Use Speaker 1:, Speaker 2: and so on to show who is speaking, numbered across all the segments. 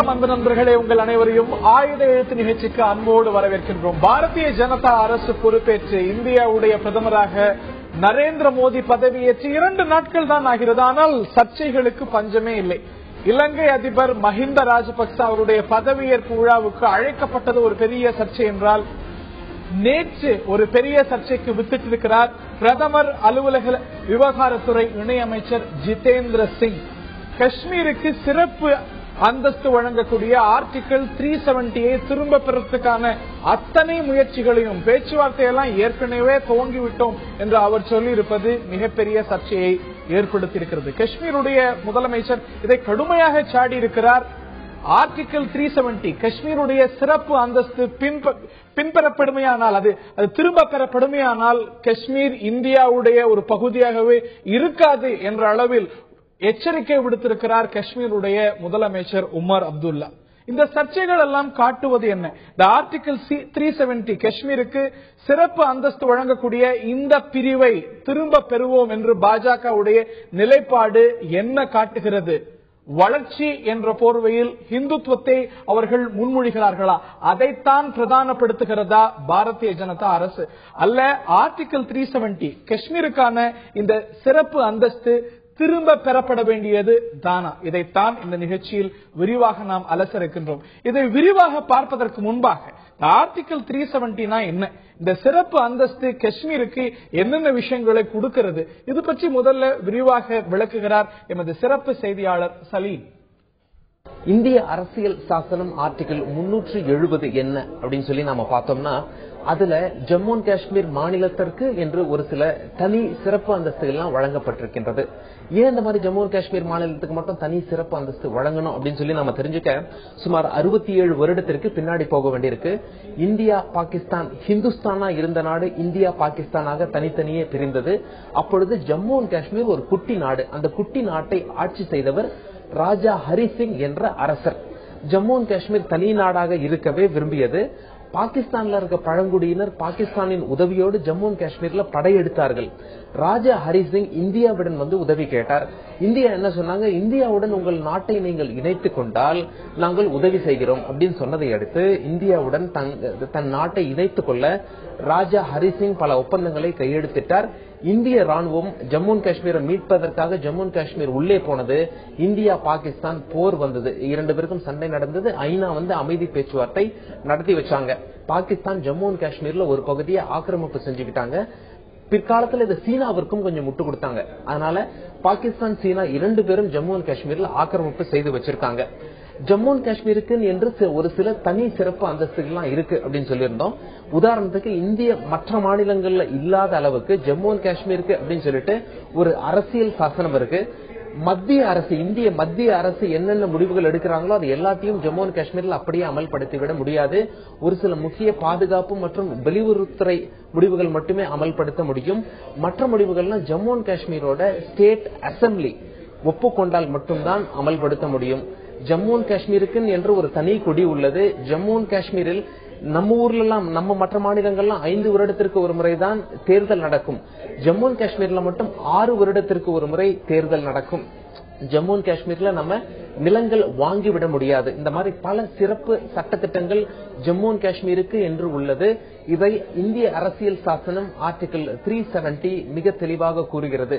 Speaker 1: வணக்கம் அன்பு நண்பர்களே, உங்கள் அனைவரையும் ஆயுத எழுத்து நிகழ்ச்சிக்கு அன்போடு வரவேற்கின்றோம். பாரதிய ஜனதா அரசு பொறுப்பேற்று இந்தியாவுடைய பிரதமராக நரேந்திர மோடி பதவியேற்று 2 நாட்கள் தான் ஆகிறது. ஆனால் சர்ச்சைகளுக்கு பஞ்சமே இல்லை. இலங்கை அதிபர் மஹிந்த ராஜபக்ச அவருடைய பதவியேற்பு விழாவுக்கு அழைக்கப்பட்டது ஒரு பெரிய சர்ச்சை என்றால், நேற்று ஒரு பெரிய சர்ச்சைக்கு வித்திட்டிருக்கிறார் பிரதமர் அலுவலக விவகாரத்துறை இணையமைச்சர் ஜிதேந்திர சிங். காஷ்மீருக்கு சிறப்பு அந்தஸ்து வழங்கக்கூடிய ஆர்டிகிள் 370 திரும்ப பெறத்துக்கான அத்தனை முயற்சிகளையும் பேச்சுவார்த்தையெல்லாம் ஏற்கனவே துவங்கிவிட்டோம் என்று அவர் சொல்லியிருப்பது மிகப்பெரிய சர்ச்சையை ஏற்படுத்தியிருக்கிறது. காஷ்மீருடைய முதலமைச்சர் இதை கடுமையாக சாடி இருக்கிறார். ஆர்டிகிள் 370 காஷ்மீருடைய சிறப்பு அந்தஸ்து பின்பற்றப்படுமையானால், அது திரும்ப பெறப்படுமையானால் காஷ்மீர் இந்தியாவுடைய ஒரு பகுதியாகவே இருக்காது என்ற அளவில் எச்சரிக்கை விடுத்திருக்கிறார் காஷ்மீருடைய முதலமைச்சர் உமர் அப்துல்லா. இந்த சர்ச்சைகள் எல்லாம் காட்டுவது என்ன? இந்த ஆர்டிகிள் 370 காஷ்மீருக்கு சிறப்பு அந்தஸ்து வழங்கக்கூடிய இந்த பிரிவை திரும்ப பெறுவோம் என்று பாஜகவுடைய நிலைப்பாடு என்ன காட்டுகிறது? வளர்ச்சி என்ற போர்வையில் இந்துத்துவத்தை அவர்கள் முன்மொழிகிறார்களா? அதைத்தான் பிரதானப்படுத்துகிறதா பாரதிய ஜனதா அரசு? அல்ல, ஆர்டிகிள் 370 காஷ்மீருக்கான இந்த சிறப்பு அந்தஸ்து திரும்ப பெறப்பட வேண்டியது தானா? இதைத்தான் இந்த நிகழ்ச்சியில் விரிவாக நாம் அலச இருக்கின்றோம். இதை விரிவாக பார்ப்பதற்கு முன்பாக ஆர்டிகிள் 370 என்ன, இந்த சிறப்பு அந்தஸ்து காஷ்மீருக்கு என்னென்ன விஷயங்களை கொடுக்கிறது, இது பற்றி முதல்ல விரிவாக விளக்குகிறார் எமது சிறப்பு செய்தியாளர் சலீம்.
Speaker 2: இந்திய அரசியல் சாசனம் ஆர்டிகிள் 370 என்ன அப்படின்னு சொல்லி நாம பார்த்தோம்னா, அதுல ஜம்மு அண்ட் காஷ்மீர் மாநிலத்திற்கு என்று ஒரு சில தனி சிறப்பு அந்தஸ்துகள் வழங்கப்பட்டிருக்கின்றது. ஏன் இந்த மாதிரி ஜம்மு அண்ட் காஷ்மீர் மாநிலத்துக்கு மட்டும் தனி சிறப்பு அந்தஸ்து வழங்கணும் அப்படின்னு சொல்லி நாம தெரிஞ்சுக்க சுமார் 67 வருடத்திற்கு பின்னாடி போக வேண்டியிருக்கு. இந்தியா பாகிஸ்தான் ஹிந்துஸ்தானா இருந்த நாடு இந்தியா பாகிஸ்தானாக தனித்தனியே பிரிந்தது. அப்பொழுது ஜம்மு அண்ட் காஷ்மீர் ஒரு குட்டி நாடு. அந்த குட்டி நாட்டை ஆட்சி செய்தவர் ராஜா ஹரிசிங் என்ற அரசர். ஜம்மு அண்ட் காஷ்மீர் தனி நாடாக இருக்கவே விரும்பியது. பாகிஸ்தான்ல இருக்க பழங்குடியினர் பாகிஸ்தானின் உதவியோடு ஜம்மு அண்ட் காஷ்மீர்ல படையெடுத்தார்கள். ராஜா ஹரிசிங் இந்தியாவுடன் வந்து உதவி கேட்டார். இந்தியா என்ன சொன்னாங்க, இந்தியாவுடன் உங்கள் நாட்டை நீங்கள் இணைத்துக் கொண்டால் நாங்கள் உதவி செய்கிறோம் அப்படின்னு சொன்னதை அடுத்து இந்தியாவுடன் தன் நாட்டை இணைத்துக் கொள்ள ராஜா ஹரிசிங் பல ஒப்பந்தங்களை கையெழுத்திட்டார். இந்திய ராணுவம் ஜம்மு அண்ட் காஷ்மீரை மீட்பதற்காக ஜம்மு அண்ட் காஷ்மீர் உள்ளே போனது. இந்தியா பாகிஸ்தான் போர் வந்தது. 2 பேருக்கும் சண்டை நடந்தது. ஐநா வந்து அமைதி பேச்சுவார்த்தை நடத்தி வச்சாங்க. பாகிஸ்தான் ஜம்மு அண்ட் காஷ்மீர்ல ஒரு பகுதியை ஆக்கிரமிப்பு செஞ்சுக்கிட்டாங்க. பிற்காலத்தில் இது சீனாவிற்கும் கொஞ்சம் முட்டு கொடுத்தாங்க. அதனால பாகிஸ்தான் சீனா 2 பேரும் ஜம்மு அண்ட் காஷ்மீர்ல ஆக்கிரமிப்பு செய்து வச்சிருக்காங்க. ஜம்மு அண்ட் காஷ்மீருக்கு என்று ஒரு சில தனி சிறப்பு அந்தஸ்துகள்லாம் இருக்கு அப்படின்னு சொல்லியிருந்தோம். உதாரணத்துக்கு இந்திய மற்ற மாநிலங்கள்ல இல்லாத அளவுக்கு ஜம்மு அண்ட் காஷ்மீருக்கு அப்படின்னு சொல்லிட்டு ஒரு அரசியல் சாசனம் இருக்கு. மத்திய அரசு, இந்திய மத்திய அரசு என்னென்ன முடிவுகள் எடுக்கிறாங்களோ அது எல்லாத்தையும் ஜம்மு அண்ட் காஷ்மீர்ல அப்படியே அமல்படுத்திவிட முடியாது. ஒரு சில முக்கிய பாதுகாப்பு மற்றும் வெளியுறவுத்துறை முடிவுகள் மட்டுமே அமல்படுத்த முடியும். மற்ற முடிவுகள்லாம் ஜம்மு அண்ட் காஷ்மீரோட ஸ்டேட் அசம்பிளி ஒப்புக்கொண்டால் மட்டும்தான் அமல்படுத்த முடியும். ஜம்மு அண்ட் காஷ்மீருக்கு என்று ஒரு தனி கொடி உள்ளது. ஜம்மு அண்ட் காஷ்மீரில் நம்ம ஊர்ல எல்லாம், நம்ம மற்ற மாநிலங்கள்லாம் 5 வருடத்திற்கு ஒரு முறைதான் தேர்தல் நடக்கும். ஜம்மு அண்ட் காஷ்மீர்ல மட்டும் 6 வருடத்திற்கு ஒரு முறை தேர்தல் நடக்கும். ஜம்மு அண்ட் காஷ்மீர்ல நம்ம நிலங்கள் வாங்கிவிட முடியாது. இந்த மாதிரி பல சிறப்பு சட்டத்திட்டங்கள் ஜம்மு அண்ட் காஷ்மீருக்கு என்று உள்ளது. இதை இந்திய அரசியல் சாசனம் ஆர்டிகிள் 370 மிக தெளிவாக கூறுகிறது.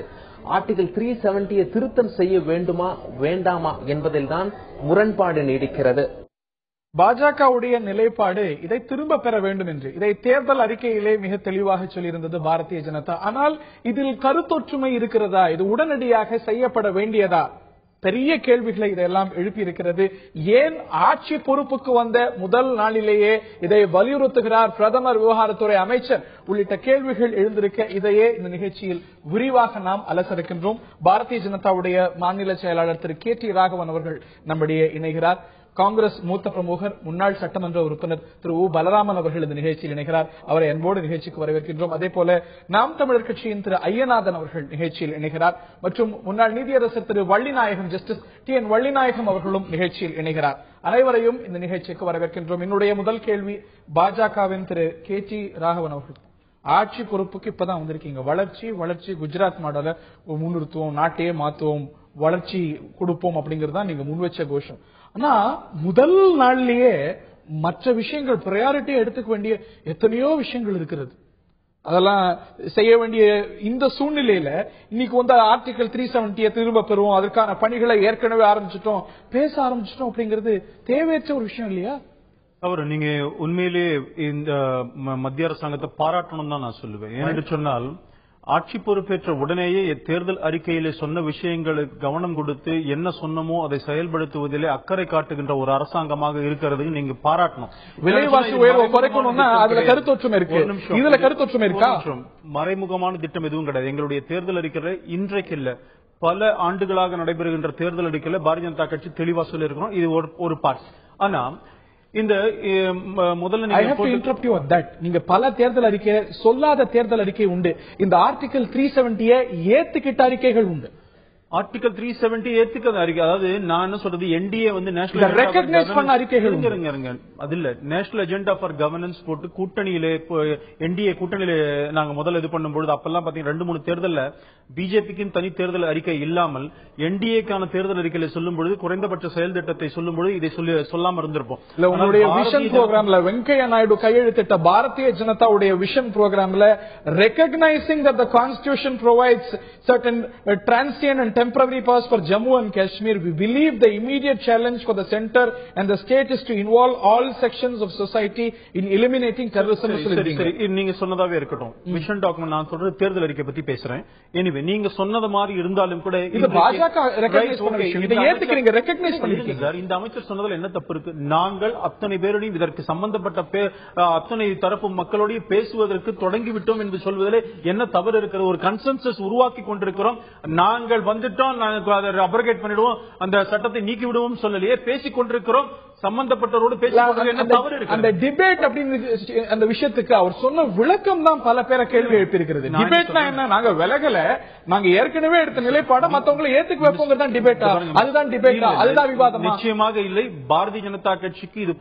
Speaker 2: ஆர்டிகிள் 370 திருத்தம் செய்ய வேண்டுமா வேண்டாமா என்பதில் தான் முரண்பாடு நீடிக்கிறது.
Speaker 1: பாஜகவுடைய நிலைப்பாடு இதை திரும்ப பெற வேண்டும் என்று, இதை தேர்தல் அறிக்கையிலே மிக தெளிவாக சொல்லியிருந்தது பாரதிய ஜனதா. ஆனால் இதில் கருத்தொற்றுமை இருக்கிறதா? இது உடனடியாக செய்யப்பட வேண்டியதா? பெரிய கேள்விகளை இதெல்லாம் எழுப்பி இருக்கிறது. ஏன் ஆட்சி பொறுப்புக்கு வந்த முதல் நாளிலேயே இதை வலியுறுத்துகிறார் பிரதமர் விவகாரத்துறை அமைச்சர் உள்ளிட்ட கேள்விகள் எழுந்திருக்க இதையே இந்த நிகழ்ச்சியில் விரிவாக நாம் அலசரிக்கின்றோம். பாரதிய ஜனதாவுடைய மாநில செயலாளர் திரு KT ராகவன் அவர்கள் நம்முடைய இணைகிறார். காங்கிரஸ் மூத்த பிரமுகர் முன்னாள் சட்டமன்ற உறுப்பினர் திரு உ பலராமன் அவர்கள் இந்த நிகழ்ச்சியில் இணைகிறார். அவரை அன்போடு நிகழ்ச்சிக்கு வரவேற்கின்றோம். அதே போல நாம் தமிழர் கட்சியின் திரு ஐயநாதன் அவர்கள் நிகழ்ச்சியில் இணைகிறார். மற்றும் முன்னாள் நீதியரசர் திரு வள்ளிநாயகம், ஜஸ்டிஸ் TN வள்ளிநாயகம் அவர்களும் நிகழ்ச்சியில் இணைகிறார். அனைவரையும் இந்த நிகழ்ச்சிக்கு வரவேற்கின்றோம். என்னுடைய முதல் கேள்வி பாஜகவின் திரு KT ராகவன் அவர்கள். ஆட்சி பொறுப்புக்கு இப்பதான் வந்திருக்கீங்க. வளர்ச்சி வளர்ச்சி குஜராத் மாடல முன்னிறுத்துவோம், நாட்டையே மாத்துவோம், வளர்ச்சி கொடுப்போம் அப்படிங்கறதா நீங்க முன்வச்ச கோஷம். ஆனா முதல் நாள்லயே மற்ற விஷயங்கள் பிரையாரிட்டி எடுத்துக்க வேண்டிய எத்தனையோ விஷயங்கள் இருக்கிறது. அதெல்லாம் செய்ய வேண்டிய இந்த சூழ்நிலையில இன்னைக்கு வந்து ஆர்டிகல் 370 திரும்ப பெறுவோம், அதற்கான பணிகளை ஏற்கனவே பேச ஆரம்பிச்சிட்டோம் அப்படிங்கிறது தேவையற்ற ஒரு விஷயம் இல்லையா?
Speaker 3: அவர் நீங்க உண்மையிலேயே இந்த மத்திய அரசாங்கத்தை பாராட்டணும் தான் நான் சொல்லுவேன். ஏனென்று சொன்னால் ஆட்சி பொறுப்பேற்ற உடனேயே தேர்தல் அறிக்கையிலே சொன்ன விஷயங்களுக்கு கவனம் கொடுத்து என்ன சொன்னமோ அதை செயல்படுத்துவதிலே அக்கறை காட்டுகின்ற ஒரு அரசாங்கமாக இருக்கிறது நீங்க பாராட்டணும்.
Speaker 1: விலைவாசி உயர்வை குறைக்கணும்னா அதுல கருத்தொற்றுமை இருக்கு, இதுல கருத்தொற்றுமை இருக்கா?
Speaker 3: மறைமுகமான திட்டம் எதுவும் கிடையாது. எங்களுடைய தேர்தல் அறிக்கையில இன்றைக்கு இல்ல, பல ஆண்டுகளாக நடைபெறுகின்ற தேர்தல் அறிக்கையில பாரதிய ஜனதா கட்சி தெளிவா சொல்லி இருக்கிறோம். இது ஒரு பார்ட். ஆனா இந்த முதல்ல
Speaker 1: நீங்க பல தேர்தல் அறிக்கை சொல்லாத தேர்தல் அறிக்கை உண்டு. இந்த ஆர்டிகல் 370 ஏத்துக்கிட்ட அறிக்கைகள் உண்டு.
Speaker 3: ஆர்டிகல் 370 ஏத்துக்கிறது அறிக்கை. அதாவது நான் என்ன சொல்றது, என்டிஏ வந்து நேஷனல்
Speaker 1: ரெகக்னைஸ் பண்ண அறிக்கைகள்
Speaker 3: அது இல்ல, நேஷனல் அஜெண்டா ஃபார் கவர்னன்ஸ் போட்டு கூட்டணியிலே என்டிஏ கூட்டணியில நாங்க முதல்ல இது பண்ணும்போது அப்பெல்லாம் பாத்தீங்கன்னா 2-3 தேர்தல்ல பிஜேபிக்கு தனி தேர்தல் அறிக்கை இல்லாமல் என்டிஏக்கான தேர்தல் அறிக்கையில சொல்லும் பொழுது குறைந்தபட்ச செயல் திட்டத்தை சொல்லும் பொழுது இதை சொல்லாம இருந்திருப்போம்.
Speaker 1: உங்களுடைய விஷன் ப்ரோக்ராம்ல வெங்கையா நாயுடு கையெழுத்திட்ட பாரதிய ஜனதாவுடைய விஷன் ப்ரோக்ராம்ல recognising that the constitution provides certain transient and temporary powers for Jammu and Kashmir, we believe the immediate challenge for the center and the state is to involve all sections of society in eliminating terrorism.
Speaker 3: நீங்க சொன்னதாவே இருக்கட்டும், mission document நான் சொல்றது தேர்தல் அறிக்கை பத்தி பேசுறேன். Anyway நீங்க சொன்னது மாதிரி இருந்தாலும் கூட
Speaker 1: இது பாஜக ரெகக்னைஸ் பண்ண விஷயம், இதை ஏத்துக்கிறீங்க, ரெகக்னைஸ் பண்ணிருக்கீங்க
Speaker 3: சார். இந்த அமைச்சர் சொன்னதுல என்ன தப்பு இருக்கு? நாங்கள் அத்தனை பேரோடையும் இதற்கு சம்பந்தப்பட்ட அத்தனை தரப்பு மக்களோடய பேசுவதற்கு தொடங்கிவிட்டோம் என்று சொல்வதில் என்ன தவறு இருக்கிறது? ஒரு கன்சென்சஸ் உருவாக்கி கொண்டிருக்கிறோம். நாங்கள் வந்துட்டோம், நாங்கள் அதை அப்ரோகேட் பண்ணிடுவோம், அந்த சட்டத்தை நீக்கி விடுவோம் சொல்லலையே, பேசிக் கொண்டிருக்கிறோம். சம்பந்தப்பட்டவரோடு பேசுவது என்ன தவறு இருக்கு?
Speaker 1: அந்த டிபேட் அப்படின்னு அந்த விஷயத்துக்கு அவர் சொன்ன விளக்கம் தான் பல பேரை கேள்வி எழுப்பியிருக்கிறது. டிபேட்னா என்ன? நாங்க விலகல, நாங்க ஏற்கனவே எடுத்த நிலைப்பாட மத்தவங்களை ஏத்துக்கு வைப்போங்க தான் டிபேட்டா? அதுதான் டிபேட்டா? அதுதான் விவாதம்?
Speaker 3: நிச்சயமாக இல்லை. பாரதிய ஜனதா கட்சிக்கு இது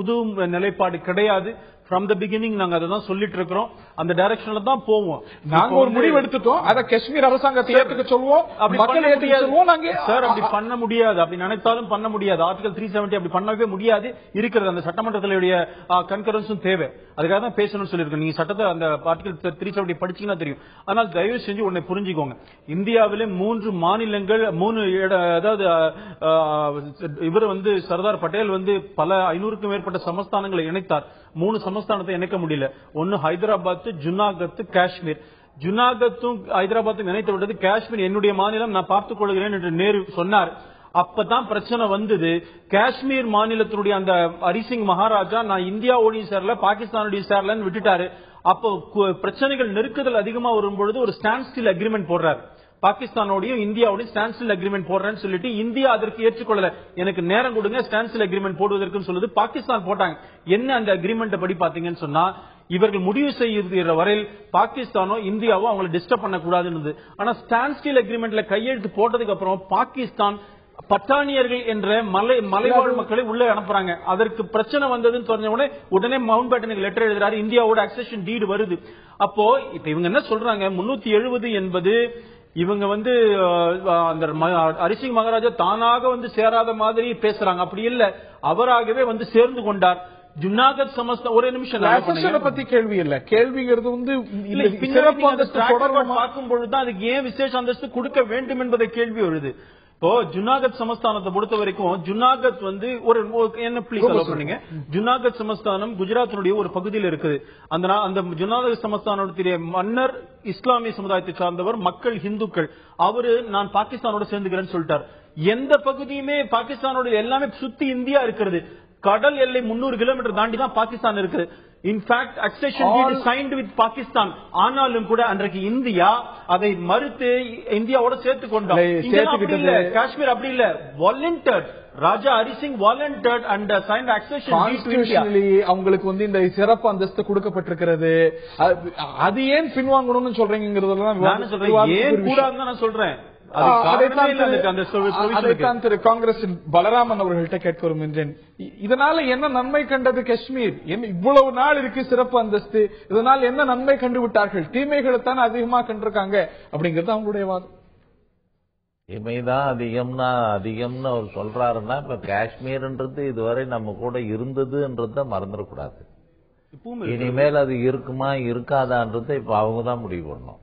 Speaker 3: புது நிலைப்பாடு கிடையாது. ஃப்ரம் த பிகினிங் நாங்க அதை தான் சொல்லிட்டு இருக்கிறோம், அந்த டைரக்ஷன்ல தான் போவோம்.
Speaker 1: நாங்க ஒரு முடிவு எடுத்துட்டோம், அதை காஷ்மீர் அரசாங்கத்தை ஏத்துக்க சொல்லுவோம், மக்கள் ஏத்துக்க சொல்லுவோம். நாங்க
Speaker 3: சார் அப்படி பண்ண முடியாது, அப்படி நினைத்தாலும் பண்ண முடியாது. ஆர்டிகல் 370 அப்படி பண்ணவே முடியாது. இருக்கிறது அந்த சட்டமன்றத்தினுடைய கன்கரன்ஸும் தேவை. அதுக்காக தான் பேசணும்னு சொல்லியிருக்கோம். நீங்க சட்டத்தை அந்த ஆர்டிகல் 370 படிச்சீங்கன்னா தெரியும். ஆனால் தயவு செஞ்சு உன்னை புரிஞ்சுக்கோங்க, இந்தியாவிலே 3 மாநிலங்கள், 3 அதாவது இவர் வந்து சர்தார் பட்டேல் வந்து பல 500க்கும் மேற்பட்ட சமஸ்தானங்களை இணைத்தார். 3 சமஸ்தானத்தை இணைக்க முடியல. ஒன்னு ஹைதராபாத், ஜுனாகத், காஷ்மீர். ஜுனாகத்தும் ஹைதராபாத்தும் இணைத்து விட்டது. காஷ்மீர் என்னுடைய மாநிலம், நான் பார்த்துக் கொள்கிறேன் என்று நேரு சொன்னார். அப்பதான் பிரச்சனை வந்தது. காஷ்மீர் மாநிலத்தினுடைய அந்த ஹரிசிங் மகாராஜா நான் இந்தியாவோடையும் சேரல பாகிஸ்தானோடையும் சேரலன்னு விட்டுட்டாரு. அப்போ பிரச்சனைகள் நெருக்குதல் அதிகமா வரும்பொழுது ஒரு ஸ்டாண்ட் ஸ்டில் அக்ரிமெண்ட் போடுறாரு. பாகிஸ்தானோடையும் இந்தியாவோடையும் ஸ்டாண்ட் ஸ்டில் அக்ரிமெண்ட் போடுறேன்னு சொல்லிட்டு இந்தியா அதற்கு ஏற்றுக்கொள்ளல. எனக்கு நேரம் கொடுங்க ஸ்டாண்ட் ஸ்டில் அக்ரிமெண்ட் போடுவதற்கு சொல்லுது. பாகிஸ்தான் போட்டாங்க. என்ன அந்த அக்ரிமெண்ட் படி பாத்தீங்கன்னு சொன்னா, இவர்கள் முடிவு செய்கிற வரையில் பாகிஸ்தானோ இந்தியாவோ அவங்களை டிஸ்டர்ப் பண்ணக்கூடாதுன்னு. ஆனா ஸ்டாண்ட் ஸ்டில் அக்ரிமெண்ட்ல கையெழுத்து போட்டதுக்கு அப்புறம் பாகிஸ்தான் பட்டானியர்கள் என்ற மலைவாழ் மக்களை உள்ளே அனுப்புறாங்க. அதற்கு பிரச்சனை வந்ததுன்னு சொன்ன உடனே மவுண்ட் பேட்டனுக்கு லெட்டர் எழுதுறாரு, இந்தியாவோட அக்செஷன் டீடு வருது. அப்போ இப்ப இவங்க என்ன சொல்றாங்க, 370 என்பது இவங்க வந்து அந்த ஹரிசிங் மகாராஜா தானாக வந்து சேராத மாதிரி பேசுறாங்க. அப்படி இல்ல, அவராகவே வந்து சேர்ந்து கொண்டார். ஜுனாகத் சமஸ்தான் ஒரே நிமிஷம்
Speaker 1: பத்தி கேள்வி இல்ல, கேள்விங்கிறது வந்து
Speaker 3: பார்க்கும் பொழுதுதான் அதுக்கு ஏன் விசேஷ அந்தஸ்து கொடுக்க வேண்டும் என்பதை கேள்வி வருது. இப்போ ஜுனாகத் சமஸ்தானத்தை பொறுத்த வரைக்கும் ஜுனாகத் வந்து ஒரு என்ன ப்ளீஸ் அலோ பண்ணுங்க, ஜுனாகத் சமஸ்தானம் குஜராத்தினுடைய ஒரு பகுதியில் இருக்குது. அந்த ஜுனாகத் சமஸ்தானத்துடைய மன்னர் இஸ்லாமிய சமுதாயத்தை சார்ந்தவர், மக்கள் இந்துக்கள். அவரு நான் பாகிஸ்தானோட சேர்ந்துக்கிறேன்னு சொல்லிட்டார். எந்த பகுதியுமே பாகிஸ்தானோட எல்லாமே சுத்தி இந்தியா இருக்கிறது. கடல் எல்லை 300 கிலோமீட்டர் தாண்டி தான் பாகிஸ்தான் இருக்கு. In fact accession deed signed with Pakistan. ஆனாலும் கூட அன்றைக்கு இந்தியா அதை மறுத்து இந்தியாவோட சேர்த்து கொண்டார். காஷ்மீர் அப்படி இல்ல, volunteer. Raja Hari Singh volunteer and signed accession
Speaker 1: அவங்களுக்கு வந்து இந்த சிறப்பு அந்தஸ்து கொடுக்கப்பட்டிருக்கிறது. அது ஏன் பின்வாங்கணும்னு சொல்றீங்கிறதெல்லாம்
Speaker 3: ஏன் கூடாதுன்னு நான் சொல்றேன்.
Speaker 1: திரு காங்கிரசின் பலராமன் அவர்கள்ட்ட கேட்க விரும்புகின்றேன், இதனால என்ன நன்மை கண்டது காஷ்மீர்? இவ்வளவு நாள் இருக்கு சிறப்பு அந்தஸ்து, இதனால் என்ன நன்மை கண்டு விட்டார்கள்? தீமைகளை தான் அதிகமா கண்டிருக்காங்க அப்படிங்கிறது அவங்களுடைய வாதம்.
Speaker 4: இமைதான் அதிகம்னு அவர் சொல்றாருன்னா இப்ப காஷ்மீர்ன்றது இதுவரை நம்ம கூட இருந்ததுன்றத மறந்துடக்கூடாது. இனிமேல் அது இருக்குமா இருக்காதான்றதை இப்ப அவங்க தான் முடிவு பண்ணணும்.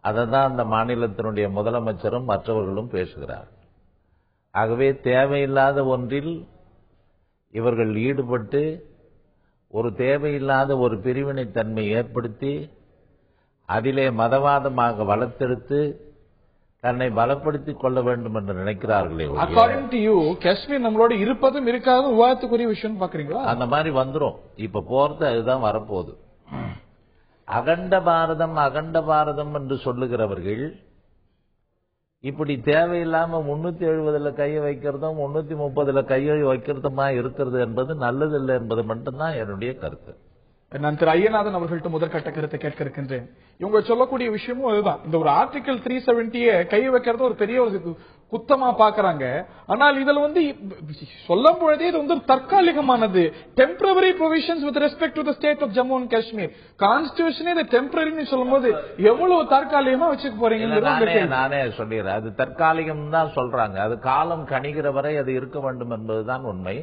Speaker 4: அதை தான் அந்த மாநிலத்தினுடைய முதலமைச்சரும் மற்றவர்களும் பேசுகிறார். ஆகவே தேவையில்லாத ஒன்றில் இவர்கள் ஈடுபட்டு ஒரு தேவையில்லாத ஒரு பிரிவினைத்தன்மை ஏற்படுத்தி அதிலே மதவாதமாக வளர்த்தெடுத்து தன்னை பலப்படுத்திக் கொள்ள வேண்டும் என்று நினைக்கிறார்களே.
Speaker 1: அக்கார்டிங் டு யூ காஷ்மீர் நம்மளோட இருப்பதும் இருக்காத விவாதத்துக்குரிய விஷயம் பாக்குறீங்களா?
Speaker 4: அந்த மாதிரி வந்துரும். இப்ப போறது அதுதான் வரப்போகுது. அகண்ட பாரதம் என்று சொல்லுகிறவர்கள் இப்படி தேவையில்லாம 370 கையை வைக்கிறதும் 330 கையை வைக்கிறதுமா இருக்கிறது என்பது நல்லதில்லை என்பது மட்டும்தான் என்னுடைய கருத்து.
Speaker 1: நான் திரு ஐயநாதன் அவர்கள்ட்ட முதற்கட்ட கருத்தை கேட்க இருக்கின்றேன். இவங்க சொல்லக்கூடிய விஷயமும் அதுதான். இந்த ஒரு ஆர்டிகல் 370 கை வைக்கிறது ஒரு பெரிய ஒரு குத்தமா பாக்குறாங்க. ஆனால் இதுல சொல்லும் பொழுதே இது தற்காலிகமானது. Temporary provisions with respect to the state of Jammu and Kashmir. கான்ஸ்டிடியூஷனே இது டெம்பரரின்னு சொல்லும் போது எவ்வளவு தற்காலிகமா வச்சுக்க போறீங்க?
Speaker 4: நானே சொல்லிடுறேன். அது தற்காலிகம் தான் சொல்றாங்க. அது காலம் கணிகிற வரை அது இருக்க வேண்டும் என்பதுதான் உண்மை.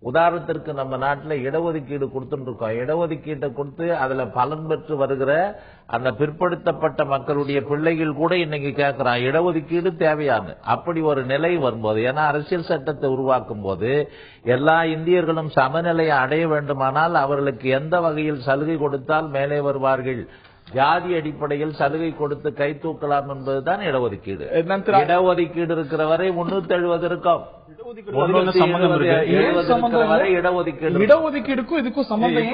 Speaker 4: உதாரணத்திற்கு நம்ம நாட்டில் இடஒதுக்கீடு கொடுத்துருக்கோம். இடஒதுக்கீட்டை கொடுத்து அதுல பலன் பெற்று வருகிற அந்த பிற்படுத்தப்பட்ட மக்களுடைய பிள்ளைகள் கூட இன்னைக்கு கேட்கிறான் இடஒதுக்கீடு தேவையான. அப்படி ஒரு நிலை வரும்போது, ஏன்னா அரசியல் சட்டத்தை உருவாக்கும் போது எல்லா இந்தியர்களும் சமநிலையை அடைய வேண்டுமானால் அவர்களுக்கு எந்த வகையில் சலுகை கொடுத்தால் மேலே வருவார்கள், ஜாதி அடிப்படையில் சலுகை கொடுத்து கை தூக்கலாம் என்பதுதான் இடஒதுக்கீடு. இடஒதுக்கீடு இருக்கிற வரை 370 இருக்கும்.
Speaker 1: இடஒதுக்கீடுக்கும் இதுக்கும் சம்பந்தம்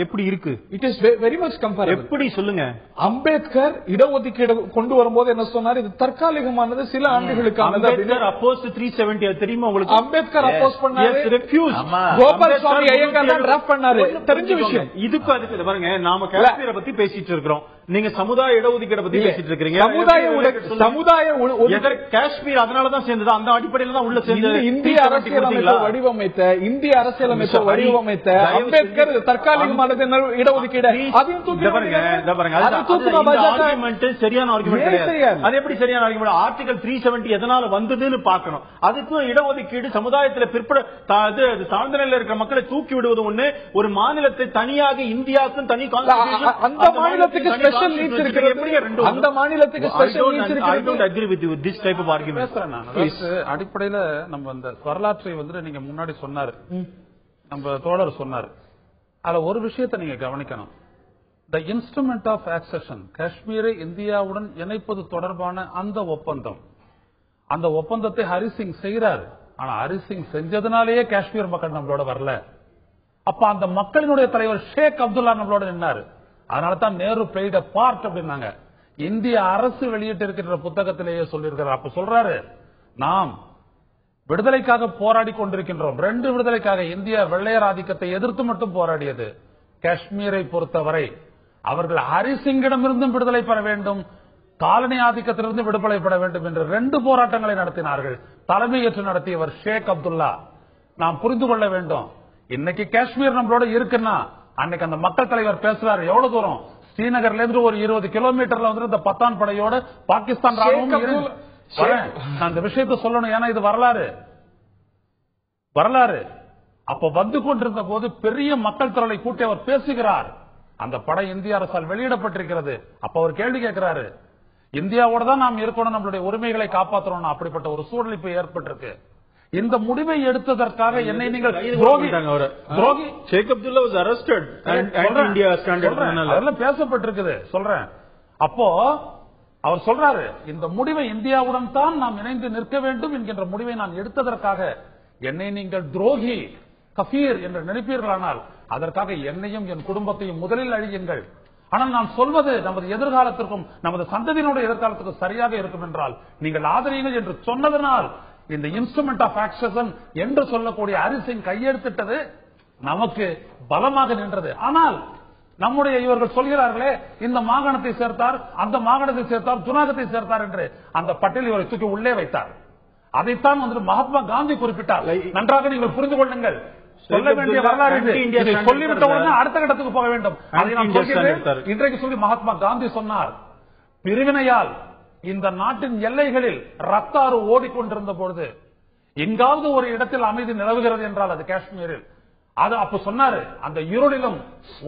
Speaker 3: எப்படி இருக்கு?
Speaker 1: It is very much comparable.
Speaker 3: எப்படி சொல்லுங்க?
Speaker 1: அம்பேத்கர் இடஒதுக்கீடு கொண்டு வரும்போது என்ன சொன்னார்? இது தற்காலிகமானது, சில ஆண்டுகளுக்கானது.
Speaker 3: அப்போஸ் 370 தெரியுமா உங்களுக்கு?
Speaker 1: அம்பேத்கர் அப்போஸ் பண்ணாரு. கோபால் சுவாமி ஐயங்கார் தான் டிராஃப்ட் பண்ணாரு. தெரிஞ்ச விஷயம்.
Speaker 3: இதுக்கு அதுக்கு பாருங்க, நாம காஷ்மீரை பத்தி பேசிட்டு இருக்கிறோம். நீங்க சமுதாய இடஒதுக்கீடு பத்தி பேசிட்டு இருக்கீங்க. சமுதாய காஷ்மீர் அதனாலதான் சேர்ந்தது. அந்த அடிப்படையில தான் உள்ள சேர்ந்தது. இந்திய அரசியலமைப்பை வடிவமைத்த அம்பேத்கர் தற்காலிகமானது இடஒதுக்கீடு. சரியான ஆர்குமெண்ட் கிடையாது. அது எப்படி சரியான ஆர்குமெண்ட்? ஆர்டிகல் 370 எதனால வந்ததுன்னு பார்க்கணும். அதுக்கும் இடஒதுக்கீடு சமுதாயத்தில் தாழ்ந்த நிலையில் இருக்கிற மக்களை தூக்கி விடுவது ஒண்ணு, ஒரு மாநிலத்தை தனியாக இந்தியாவுக்கும் தனி அந்த மாநிலத்துக்கு ஸ்பெஷல் நீட்ஸ் இருக்கிறது. அந்த மாநிலத்துக்கு ஸ்பெஷல் நீட்ஸ் இருக்கிறது. I don't agree with you this type of argument.
Speaker 5: அடிப்படையில நம்ம அந்த வரலாற்றை நீங்க முன்னாடி சொன்னாரு, நம்ம தோழர் சொன்னாரு. அதுல ஒரு விஷயத்தை நீங்க கவனிக்கணும். த இன்ஸ்ட்ருமெண்ட் ஆஃப் ஆக்செஷன், காஷ்மீரை இந்தியாவுடன் இணைப்பது தொடர்பான அந்த ஒப்பந்தம், அந்த ஒப்பந்தத்தை ஹரிசிங் செய்யறாரு. ஆனா ஹரிசிங் செஞ்சதுனாலேயே காஷ்மீர் மக்கள் நம்மளோட வரல. அப்ப அந்த மக்களினுடைய தலைவர் ஷேக் அப்துல்லா நம்மளோட நின்னாரு. அதனாலதான் நேரு பிளேட் அ பார்ட் அப்படின்னாங்க. இந்திய அரசு வெளியிட்டு இருக்கின்ற புத்தகத்திலேயே சொல்லியிருக்கிறார். அப்ப சொல்றாரு, நாம் விடுதலைக்காக போராடி கொண்டிருக்கின்றோம். 2 விடுதலைக்காக. இந்தியா வெள்ளையர் ஆதிக்கத்தை எதிர்த்து மட்டும் போராடியது. காஷ்மீரை பொறுத்தவரை அவர்கள் ஹரிசிங்கிடமிருந்தும் விடுதலை பெற வேண்டும், காலனி ஆதிக்கத்திலிருந்து விடுதலை பெற வேண்டும் என்று 2 போராட்டங்களை நடத்தினார்கள். தலைமையேற்று நடத்தியவர் ஷேக் அப்துல்லா. நாம் புரிந்து கொள்ள வேண்டும். இன்னைக்கு காஷ்மீர் நம்மளோட இருக்குன்னா அன்னைக்கு அந்த மக்கள் தலைவர் பேசுறாரு. எவ்வளவு தூரம்? ஸ்ரீநகர்ல இருந்து ஒரு 20 கிலோமீட்டர்ல இந்த பத்தான் படையோட பாகிஸ்தான் ராணுவம். அந்த விஷயத்தை சொல்லணும், ஏன்னா இது வரலாறு. அப்ப வந்து கொண்டிருந்த போது பெரிய மக்கள் திரளை கூட்டி அவர் பேசுகிறார். அந்த படை இந்திய அரசால் வெளியிடப்பட்டிருக்கிறது. அப்ப அவர் கேள்வி கேட்கிறாரு, இந்தியாவோட தான் நாம் இருக்கணும், நம்மளுடைய உரிமைகளை காப்பாற்றணும். அப்படிப்பட்ட ஒரு சூழல் இப்ப ஏற்பட்டிருக்கு. இந்த முடிவை எடுத்ததற்காக என்னை நீங்கள் துரோகி
Speaker 3: ஷேக் Abdullah was arrested and India standard
Speaker 5: அதெல்லாம் பேசப்பட்டிருக்குது சொல்றேன். அப்போ அவர் சொல்றாரு, இந்த முடிவை இந்தியாவுடன் தான் நாம் இணைந்து நிற்க வேண்டும் என்கின்ற முடிவை நான் எடுத்ததற்காக என்னை நீங்கள் துரோகி கஃபீர் என்று நினைப்பீர்களானால் அதற்காக என்னையும் என் குடும்பத்தையும் முதலில் அழியுங்கள். ஆனால் நான் சொல்வது நமது எதிர்காலத்திற்கும் நமது சந்ததியினுடைய எதிர்காலத்துக்கும் சரியாக இருக்கும் என்றால் நீங்கள் ஆதரியுங்கள் என்று சொன்னதனால் இந்த இன்ஸ்ட்ருமெண்ட் ஆஃப் ஆக்சன் என்று சொல்லக்கூடிய ஹரிசிங் கையெழுத்திட்டது நமக்கு பலமாக நின்றது. ஆனால் நம்முடைய இவர்கள் சொல்கிறார்களே, இந்த மாகாணத்தை சேர்த்தார், அந்த மாகாணத்தை சேர்த்தார், ஜுனாகத்தை சேர்த்தார் என்று அந்த பட்டியல் இவரை தூக்கி உள்ளே வைத்தார். அதைத்தான் மகாத்மா காந்தி குறிப்பிட்டார். நன்றாக நீங்கள் புரிந்து கொள்ளுங்கள். சொல்ல வேண்டிய வரலாறு சொல்லிவிட்டவுடன் அடுத்த கட்டத்துக்கு போக வேண்டும். அதை நான் சொல்கிறேன். இன்றைக்கு சொல்லி மகாத்மா காந்தி சொன்னார், பிரிவினையால் இந்த நாட்டின் எல்லைகளில் ரத்தாறு ஓடிக்கொண்டிருந்த பொழுது எங்காவது ஒரு இடத்தில் அமைதி நிலவுகிறது என்றால் அது காஷ்மீரில். அது அப்ப சொன்னாரு, அந்த இருளிலும்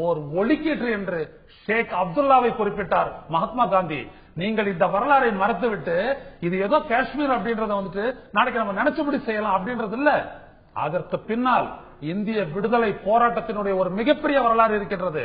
Speaker 5: ஓர் ஒளிக்கீற்று என்று ஷேக் அப்துல்லாவை குறிப்பிட்டார் மகாத்மா காந்தி. நீங்கள் இந்த வரலாறை மறந்துவிட்டு இது ஏதோ காஷ்மீர் அப்படின்றத வந்துட்டு நாளைக்கு நம்ம நினைச்சபடி செய்யலாம் அப்படின்றது இல்ல. அதற்கு பின்னால் இந்திய விடுதலை போராட்டத்தினுடைய ஒரு மிகப்பெரிய வரலாறு இருக்கின்றது.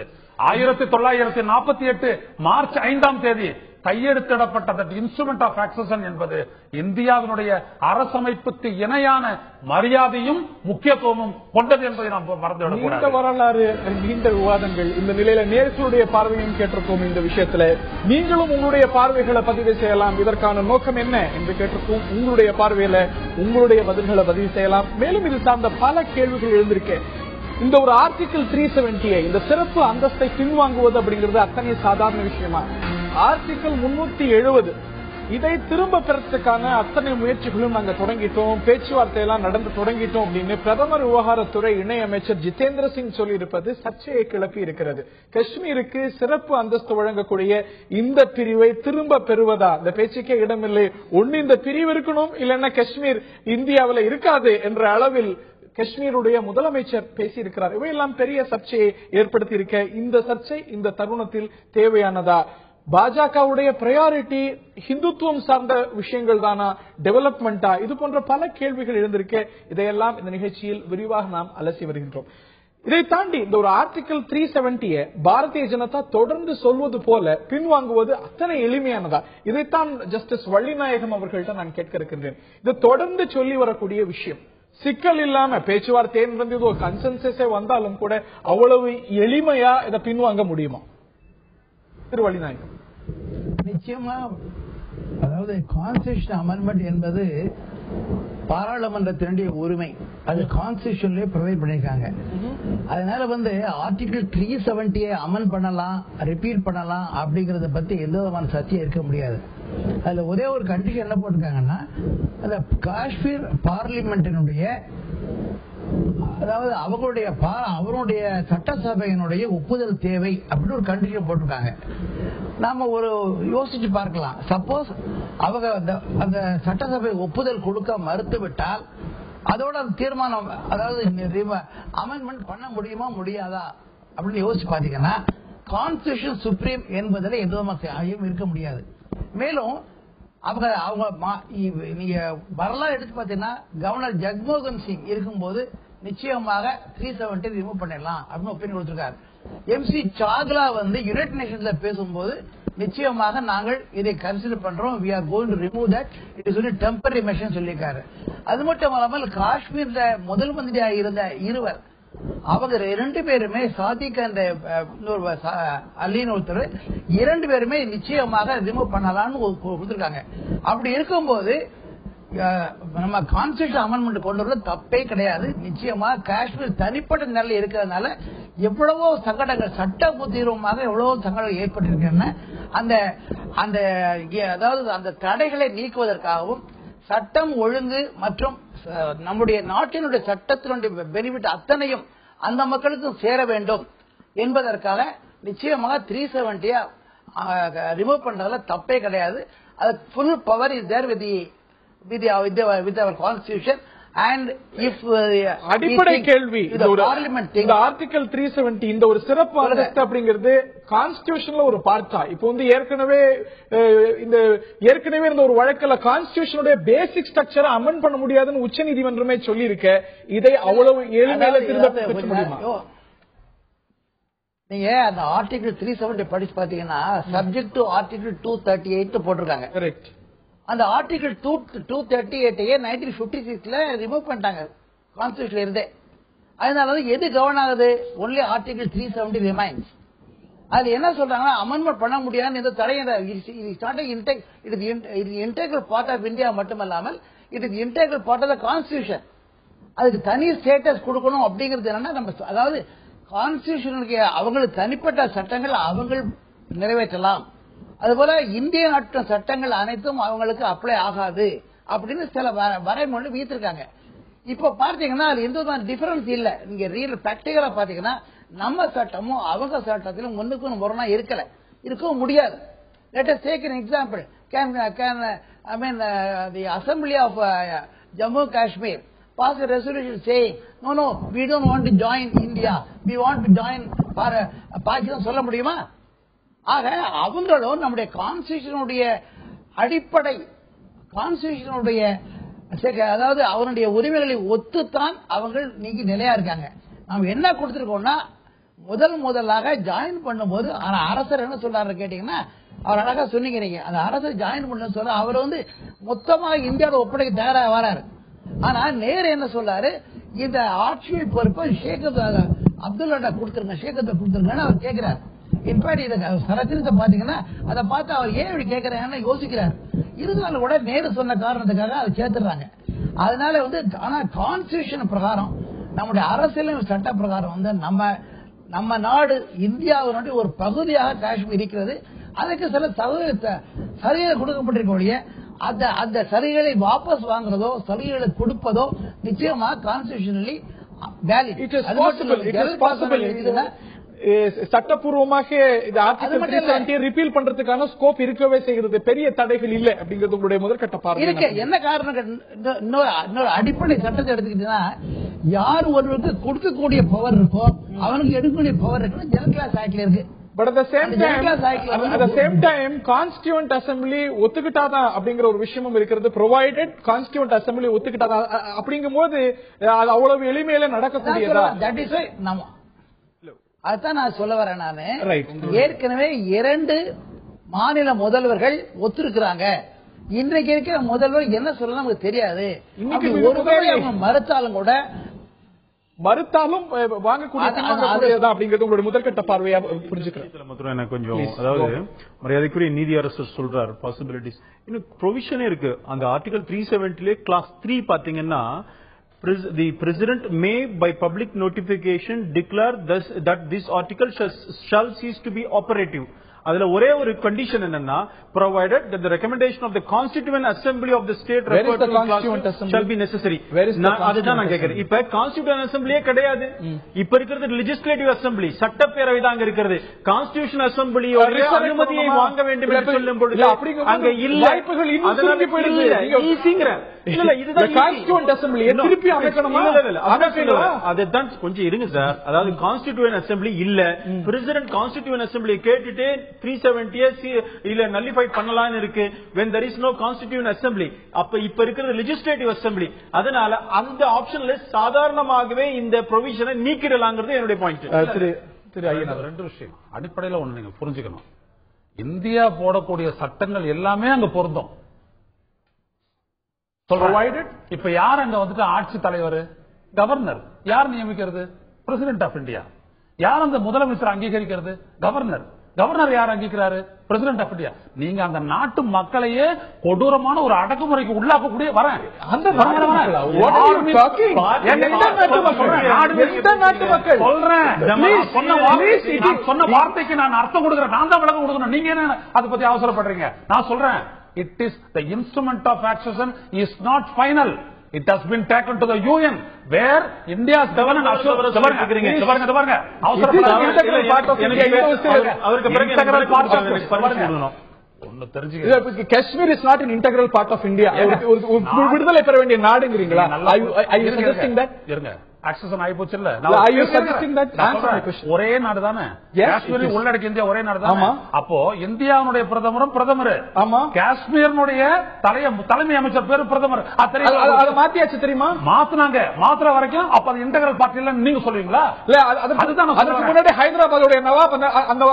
Speaker 5: 1948 மார்ச் 5ஆம் தேதி கையெழுத்திடப்பட்ட இன்ஸ்ட்ருமெண்ட் ஆஃப் ஆக்சஷன் என்பது இந்தியாவினுடைய அரசமைப்புக்கு இணையான மரியாதையும் முக்கியத்துவமும் கொண்டது என்பதை நாம் மறந்துவிடக்கூடாது.
Speaker 1: நீண்ட வரலாறு, நீண்ட விவாதங்கள். இந்த நிலையில நேர்களுடைய பார்வையும் கேட்டிருக்கோம். இந்த விஷயத்துல நீங்களும் உங்களுடைய பார்வைகளை பதிவு செய்யலாம். இதற்கான நோக்கம் என்ன என்று கேட்டிருக்கோம். உங்களுடைய பார்வையில உங்களுடைய பதில்களை பதிவு செய்யலாம். மேலும் இது சார்ந்த பல கேள்விகள் எழுந்திருக்கேன். இந்த ஒரு ஆர்டிகிள் 370 இந்த சிறப்பு அந்தஸ்தை பின்வாங்குவது அப்படிங்கிறது அத்தனை சாதாரண விஷயமா? ஆர்டிகிள் 370 இதை திரும்ப பெறத்துக்கான அத்தனை முயற்சிகளும் நாங்க தொடங்கிட்டோம், பேச்சுவார்த்தை எல்லாம் நடந்து தொடங்கிட்டோம் அப்படின்னு பிரதமர் விவகாரத்துறை இணை அமைச்சர் ஜிதேந்திர சிங் சொல்லி இருப்பது சர்ச்சையை கிளப்பி இருக்கிறது. காஷ்மீருக்கு சிறப்பு அந்தஸ்து வழங்கக்கூடிய இந்த பிரிவை திரும்ப பெறுவதா? இந்த பேச்சுக்கே இடமில்லை. ஒன்னு இந்த பிரிவு இருக்கணும், இல்லைன்னா காஷ்மீர் இந்தியாவில் இருக்காது என்ற அளவில் காஷ்மீருடைய முதலமைச்சர் பேசியிருக்கிறார். இவையெல்லாம் பெரிய சர்ச்சையை ஏற்படுத்தி இருக்க இந்த சர்ச்சை இந்த தருணத்தில் தேவையானதா? பாஜகவுடைய பிரையாரிட்டி ஹிந்துத்துவம் சார்ந்த விஷயங்கள் தானா, டெவலப்மெண்டா? இது போன்ற பல கேள்விகள் எழுந்திருக்க இதையெல்லாம் இந்த நிகழ்ச்சியில் விரிவாக நாம் அலசி வருகின்றோம். இதை தாண்டி இந்த ஒரு ஆர்டிகிள் 370 பாரதிய ஜனதா தொடர்ந்து சொல்வது போல பின்வாங்குவது அத்தனை எளிமையானதா? இதைத்தான் ஜஸ்டிஸ் வள்ளிநாயகம் அவர்கள்ட்ட நான் கேட்க இருக்கின்றேன். இது தொடர்ந்து சொல்லி வரக்கூடிய விஷயம். சிக்கல் இல்லாம பேச்சுவார்த்தை ஒரு கன்சென்சஸே வந்தாலும் கூட அவ்வளவு எளிமையா இதை பின்வாங்க முடியுமா? திரு வள்ளிநாயகம்.
Speaker 6: நிச்சயமா, அதாவது கான்ஸ்டிடியூஷன் அமெண்ட்மெண்ட் என்பது பாராளுமன்றத்தினுடைய உரிமை. அது கான்ஸ்டிடியூஷன்லயே ப்ரொவைட் பண்ணிருக்காங்க. அதனால ஆர்டிகிள் 370 அமெண்ட் பண்ணலாம், ரிப்பீட் பண்ணலாம் அப்படிங்கறத பத்தி எந்த விதமான சர்ச்சையும் இருக்க முடியாது. அதுல ஒரே ஒரு கண்டிஷன் என்ன போட்டிருக்காங்கன்னா, அந்த காஷ்மீர் பார்லிமெண்டினுடைய, அதாவது அவருடைய சட்டசபையினுடைய ஒப்புதல் தேவை அப்படின்னு ஒரு கண்டிஷன் போட்டிருக்காங்க. நாம ஒரு யோசிச்சு பார்க்கலாம். சப்போஸ் அவங்க அந்த சட்டசபை ஒப்புதல் கொடுக்க மறுத்து விட்டால் அதோட தீர்மானம், அதாவது அமெண்ட்மெண்ட் பண்ண முடியுமா முடியாதா அப்படின்னு யோசிச்சு பாத்தீங்கன்னா, கான்ஸ்டிடியூஷன் சுப்ரீம் என்பதில் எந்த விதமாக இருக்க முடியாது. மேலும் நீங்க வரலாறு எடுத்து பாத்தீங்கன்னா, கவர்னர் ஜக்மோகன் சிங் இருக்கும்போது நிச்சயமாக 370 ரிமூவ் பண்ணிடலாம் அப்படின்னு ஒப்பீனியன் கொடுத்திருக்காரு. MC சாக்லா யுனைடெட் நேஷன்ஸ்ல பேசும்போது நிச்சயமாக நாங்கள் இதை கன்சிடர் பண்றோம், we are going to remove that, it is only temporary measure சொல்லியிருக்காரு. அது மட்டும் இல்லாமல் காஷ்மீர்ல முதல் மந்திரியாக இருந்த இருவர், அவங்க 2 பேருமே சாதிக் அந்த அலின்னு ஒருத்தர், 2 பேருமே நிச்சயமாக ரிமூவ் பண்ணலாம்னு கொடுத்திருக்காங்க. அப்படி இருக்கும்போது நம்ம கான்ஸ்டிடியூஷன் அமெண்ட்மெண்ட் கொண்டு வரது தப்பே கிடையாது. நிச்சயமா காஷ்மீர் தனிப்பட்ட நிலையில் இருக்கிறதுனால எவ்வளவோ சங்கடங்கள், சட்டபூர்வமாக எவ்வளவோ சங்கடங்கள் ஏற்பட்டிருக்கின்றன. அதாவது அந்த தடைகளை நீக்குவதற்காகவும் சட்டம் ஒழுங்கு மற்றும் நம்முடைய நாட்டினுடைய சட்டத்தினுடைய பெனிஃபிட் அத்தனையும் அந்த மக்களுக்கும் சேர வேண்டும் என்பதற்காக நிச்சயமாக 370 ரிமூவ் பண்றதுல தப்பே கிடையாது. அது full power is there with our constitution. And if
Speaker 1: அடிப்படை கேள்வி, இந்த ஆர்டிகல் 370 இந்த ஒரு சிறப்பு அந்தஸ்து அப்படிங்கிறது கான்ஸ்டிடியூஷன்ல ஒரு பார்ட்டா? இப்போ ஏற்கனவே இந்த ஒரு வழக்குல கான்ஸ்டிடியூஷனுடைய பேசிக் ஸ்ட்ரக்சரை அமெண்ட் பண்ண முடியாதுன்னு உச்ச நீதிமன்றமே சொல்லி இருக்க, இதை அவ்வளவு எளிமையில திரும்ப பெற்ற முடியுமா?
Speaker 6: நீங்க அந்த ஆர்டிகிள் 370 படிச்சு பாத்தீங்கன்னா, சப்ஜெக்ட் டு ஆர்டிகிள் 238 போட்டிருக்காங்க.
Speaker 1: கரெக்ட்.
Speaker 6: அந்த ஆர்டிகிள் 238 1956 ரிமூவ் பண்ணிட்டாங்க கான்ஸ்டிடியூஷன்ல இருந்தே. அதனால எது கவர்ன் ஆகுது? Only article 370 remains. அது என்ன சொல்றாங்கன்னா, அமெண்ட்மெண்ட் பண்ண முடியாது எந்த தடையும் இன்டெகிரல் பார்ட் ஆஃப் இந்தியா மட்டுமல்லாமல் it is integral part of the constitution. அதுக்கு தனி ஸ்டேட்டஸ் கொடுக்கணும் அப்படிங்கிறது என்னன்னா, நம்ம அதாவது கான்ஸ்டிடியூஷனுக்கு அவங்களுக்கு தனிப்பட்ட சட்டங்கள் அவங்க நிறைவேற்றலாம், அதுபோல இந்திய நாட்டு சட்டங்கள் அனைத்தும் அவங்களுக்கு அப்ளை ஆகாது அப்படின்னு சில வரைமுறை வீத்திருக்காங்க. இப்ப பாத்தீங்கன்னா அது எந்த டிஃபரன்ஸ் இல்ல. நீங்க ரியல் பிராக்டிகலா பாத்தீங்கன்னா நம்ம சட்டமும் அவங்க சட்டத்திலும் முன்னுக்கு முரணா இருக்கவும் முடியாது. Let us take an example. the Assembly of Jammu Kashmir pass a resolution saying, no, we don't want to join India, we want to join Pakistan சொல்ல முடியுமா? ஆக அவங்களும் நம்முடைய கான்ஸ்டிடியூஷனுடைய அடிப்படை கான்ஸ்டிடியூஷனுடைய அதாவது அவருடைய உரிமைகளை ஒத்துத்தான் அவங்க நீங்க நிலையா இருக்காங்க. நாம என்ன கொடுத்திருக்கோம்னா முதலாக ஜாயின் பண்ணும்போது அரசர் என்ன சொல்றாரு கேட்டீங்கன்னா, அவர் அழகா சொன்னீங்க நீங்க, அந்த அரசர் ஜாயின் பண்ண சொல்ற அவர் மொத்தமாக இந்தியாவோட ஒப்படைக்க தயாராக வராரு. ஆனா நேரு என்ன சொல்றாரு, இந்த ஆட்சியை பொறுப்பை ஷேக் அப்துல்லா கொடுத்துருங்க, ஷேக் அப்துல்லா கொடுத்துருங்கன்னு அவர் கேட்கிறாரு. இன்ஃபேக்ட் இதை சரித்திரத்தை பாத்தீங்கன்னா அதை பார்த்து அவர் ஏன் இப்படி கேட்கிறாருன்னு யோசிக்கிறார். இருந்தாலும் கூட நேரு சொன்ன காரணத்துக்காக அதை சேர்த்துறாங்க. அதனால ஆனா கான்ஸ்டிடியூஷன் பிரகாரம் நம்முடைய அரசியல் சட்ட பிரகாரம் நம்ம நாடு இந்தியாவினுடைய ஒரு பகுதியாக காஷ்மீர் இருக்கிறது. அதுக்கு சில சலுகைகள் கொடுக்கப்பட்டிருக்க அந்த சலுகைகளை வாபஸ் வாங்குறதோ சலுகைகளை கொடுப்பதோ நிச்சயமா கான்ஸ்டிடியூஷனலி
Speaker 1: சட்டப்பூர்வமாக ரிப்பீல் பண்றதுக்கான ஸ்கோப் இருக்கவே செய்கிறது. பெரிய தடைகள் இல்லை அப்படிங்கிறது உங்களுடைய முதற்கட்ட பார்வை
Speaker 6: இருக்கு. என்ன காரணம்? இன்னொரு அடிப்படை சட்டத்தை எடுத்துக்கிட்டீங்கன்னா, யார் ஒருவருக்கு கொடுக்கக்கூடிய பவர் இருக்கோ அவனுக்கு எடுக்கக்கூடிய பவர் இருக்கு ஜெனரல் கிளாஸ் ஆக்ட்ல இருக்கு.
Speaker 1: But at the same time, Constituent Assembly ஒத்துக்கிட்டாதான் அப்படிங்கிற ஒரு விஷயமும் இருக்கிறது. Provided Constituent Assembly ஒத்துக்கிட்டாதான் அப்படிங்கும்போது அது அவ்வளவு எளிமையில நடக்கக்கூடியதா?
Speaker 6: அதுதான் நான் சொல்ல வரேன். நானு ஏற்கனவே 2 மாநில முதல்வர்கள் ஒத்துருக்கிறாங்க. இன்றைக்கு இருக்கிற முதல்வர் என்ன சொல்ல நமக்கு தெரியாது.
Speaker 1: மறுத்தாலும் வாங்கக்கூடியதா அப்படிங்கிறது உங்களுடைய முதற்கட்ட பார்வையா புரிஞ்சுக்கிறேன்.
Speaker 3: எனக்கு கொஞ்சம் அதாவது மரியாதைக்குரிய நீதி அரசர் சொல்றாரு பாசிபிலிட்டிஸ் இன்னும் ப்ரொவிஷனே இருக்கு. அந்த ஆர்டிகல் 370 கிளாஸ் 3 பாத்தீங்கன்னா, the president may by public notification declare that this article shall cease to be operative. அதுல ஒரே ஒரு கண்டிஷன் என்னன்னா, provided that the recommendation of the constituent assembly of the state referred to shall be necessary. அதுதான் நான் கேக்குறேன். இப்ப constitution அசெம்பிளியே கிடையாது. இப்ப இருக்கிறது லெஜிஸ்லேட்டிவ் அசெம்பிளி, சட்டப்பேரவை தான் இருக்கிறது. கான்ஸ்டிடியூஷன் அசெம்பிளியோட அனுமதியை வாங்க வேண்டும் என்று சொல்லும் பொழுது அங்க இல்ல. அதுதான் கொஞ்சம் இருங்க சார். அதாவது கான்ஸ்டிடியூஷன் அசெம்பிளி இல்ல, பிரசிடென்ட் கான்ஸ்டிடியூஷன் அசெம்பிளி கேட்டுட்டு 370 இல்ல நலிஃபை பண்ணலாம்னு இருக்கு. when there is no constituent assembly, அப்ப இப்ப இருக்கிறது legislative assembly. அதனால அந்த ஆப்ஷன்ல சாதாரணமாகவே இந்த ப்ரொவிஷனை நீக்கிடலாம்ங்கிறது என்னுடைய பாயிண்ட்.
Speaker 5: ரெண்டு விஷயம் அடிப்படையில் ஒண்ணு நீங்க புரிஞ்சுக்கணும். இந்தியா போடக்கூடிய சட்டங்கள் எல்லாமே அங்க பொருந்தும். இப்ப யார் அங்க ஆட்சி தலைவர்? கவர்னர். யார் நியமிக்கிறது? President of India. யார் அந்த முதலமைச்சர் அங்கீகரிக்கிறது? கவர்னர். கவர்னர் யார் அங்கீகரிக்கிறாரு? President of India. நீங்க அந்த நாட்டு மக்களையே கொடூரமான ஒரு அடக்குமுறைக்கு உள்ளாக்கக்கூடிய வரேன். சொன்ன வார்த்தைக்கு நான் அர்த்தம் கொடுக்கிறேன். நான் தான் விளக்கம் கொடுக்கணும். நீங்க என்ன அதை பத்தி அவசரப்படுறீங்க? நான் சொல்றேன், it is the instrument of accession is not final. It has been taken to the UN where India's government
Speaker 1: Kashmir is not an integral part of India. விடுதலை பெற வேண்டிய நாடுங்கிறீங்களா?
Speaker 5: ஆக்சன் ஆகி போச்சு.
Speaker 1: ஒரே
Speaker 5: நாடு தானே காஷ்மீர் உள்ளடக்கி இந்தியா ஒரே நாடு தானே. அப்போ இந்தியாவுடைய பிரதமரும் பிரதமர், காஷ்மீருடைய தலைமை அமைச்சர் பேரு பிரதமர்.
Speaker 1: மாத்தியாச்சு தெரியுமா?
Speaker 5: மாத்துற வரைக்கும் அப்ப அது இன்டெகிரல் பார்ட்டி இல்ல நீங்க சொல்லுவீங்களா?
Speaker 1: அதுதான் அதுக்கு முன்னாடி ஹைதராபாத்துடைய நவாப்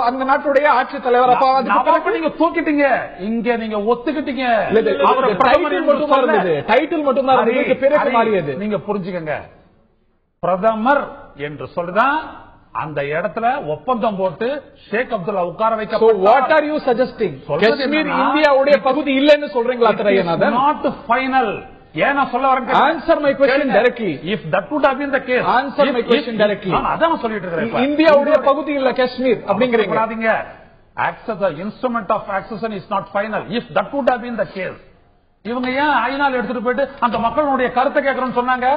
Speaker 1: அந்த நாட்டுடைய ஆட்சி தலைவர்.
Speaker 5: அப்ப நீங்க தூக்கிட்டீங்க, இங்க நீங்க ஒத்துக்கிட்டீங்க.
Speaker 1: டைட்டில் மட்டும் தான் பேருக்கு மாறியது.
Speaker 5: நீங்க புரிஞ்சுக்கங்க, பிரதமர் என்று சொல்லிதான் அந்த இடத்துல ஒப்பந்தம் போட்டு ஷேக் அப்துல்லா உட்கார வைக்க.
Speaker 1: What are you suggesting? Kashmir இந்தியாவுடைய பகுதி இல்லைன்னு சொல்றீங்களா?
Speaker 5: Not final. ஏன்னா சொல்ல வரேன்.
Speaker 1: Answer my question directly.
Speaker 5: If that would have been the case,
Speaker 1: answer my question directly.
Speaker 5: நான் அதான் சொல்லிட்டு இருக்கேன்.
Speaker 1: இந்தியாவுடைய பகுதி இல்ல Kashmir அப்படிங்கறீங்க.
Speaker 5: access the instrument of accession is not final. if that would have been the case, இவங்க ஏன் ஐநாள் எடுத்துட்டு போயிட்டு அந்த மக்களுடைய கருத்தை கேட்கறோம்னு சொன்னாங்க?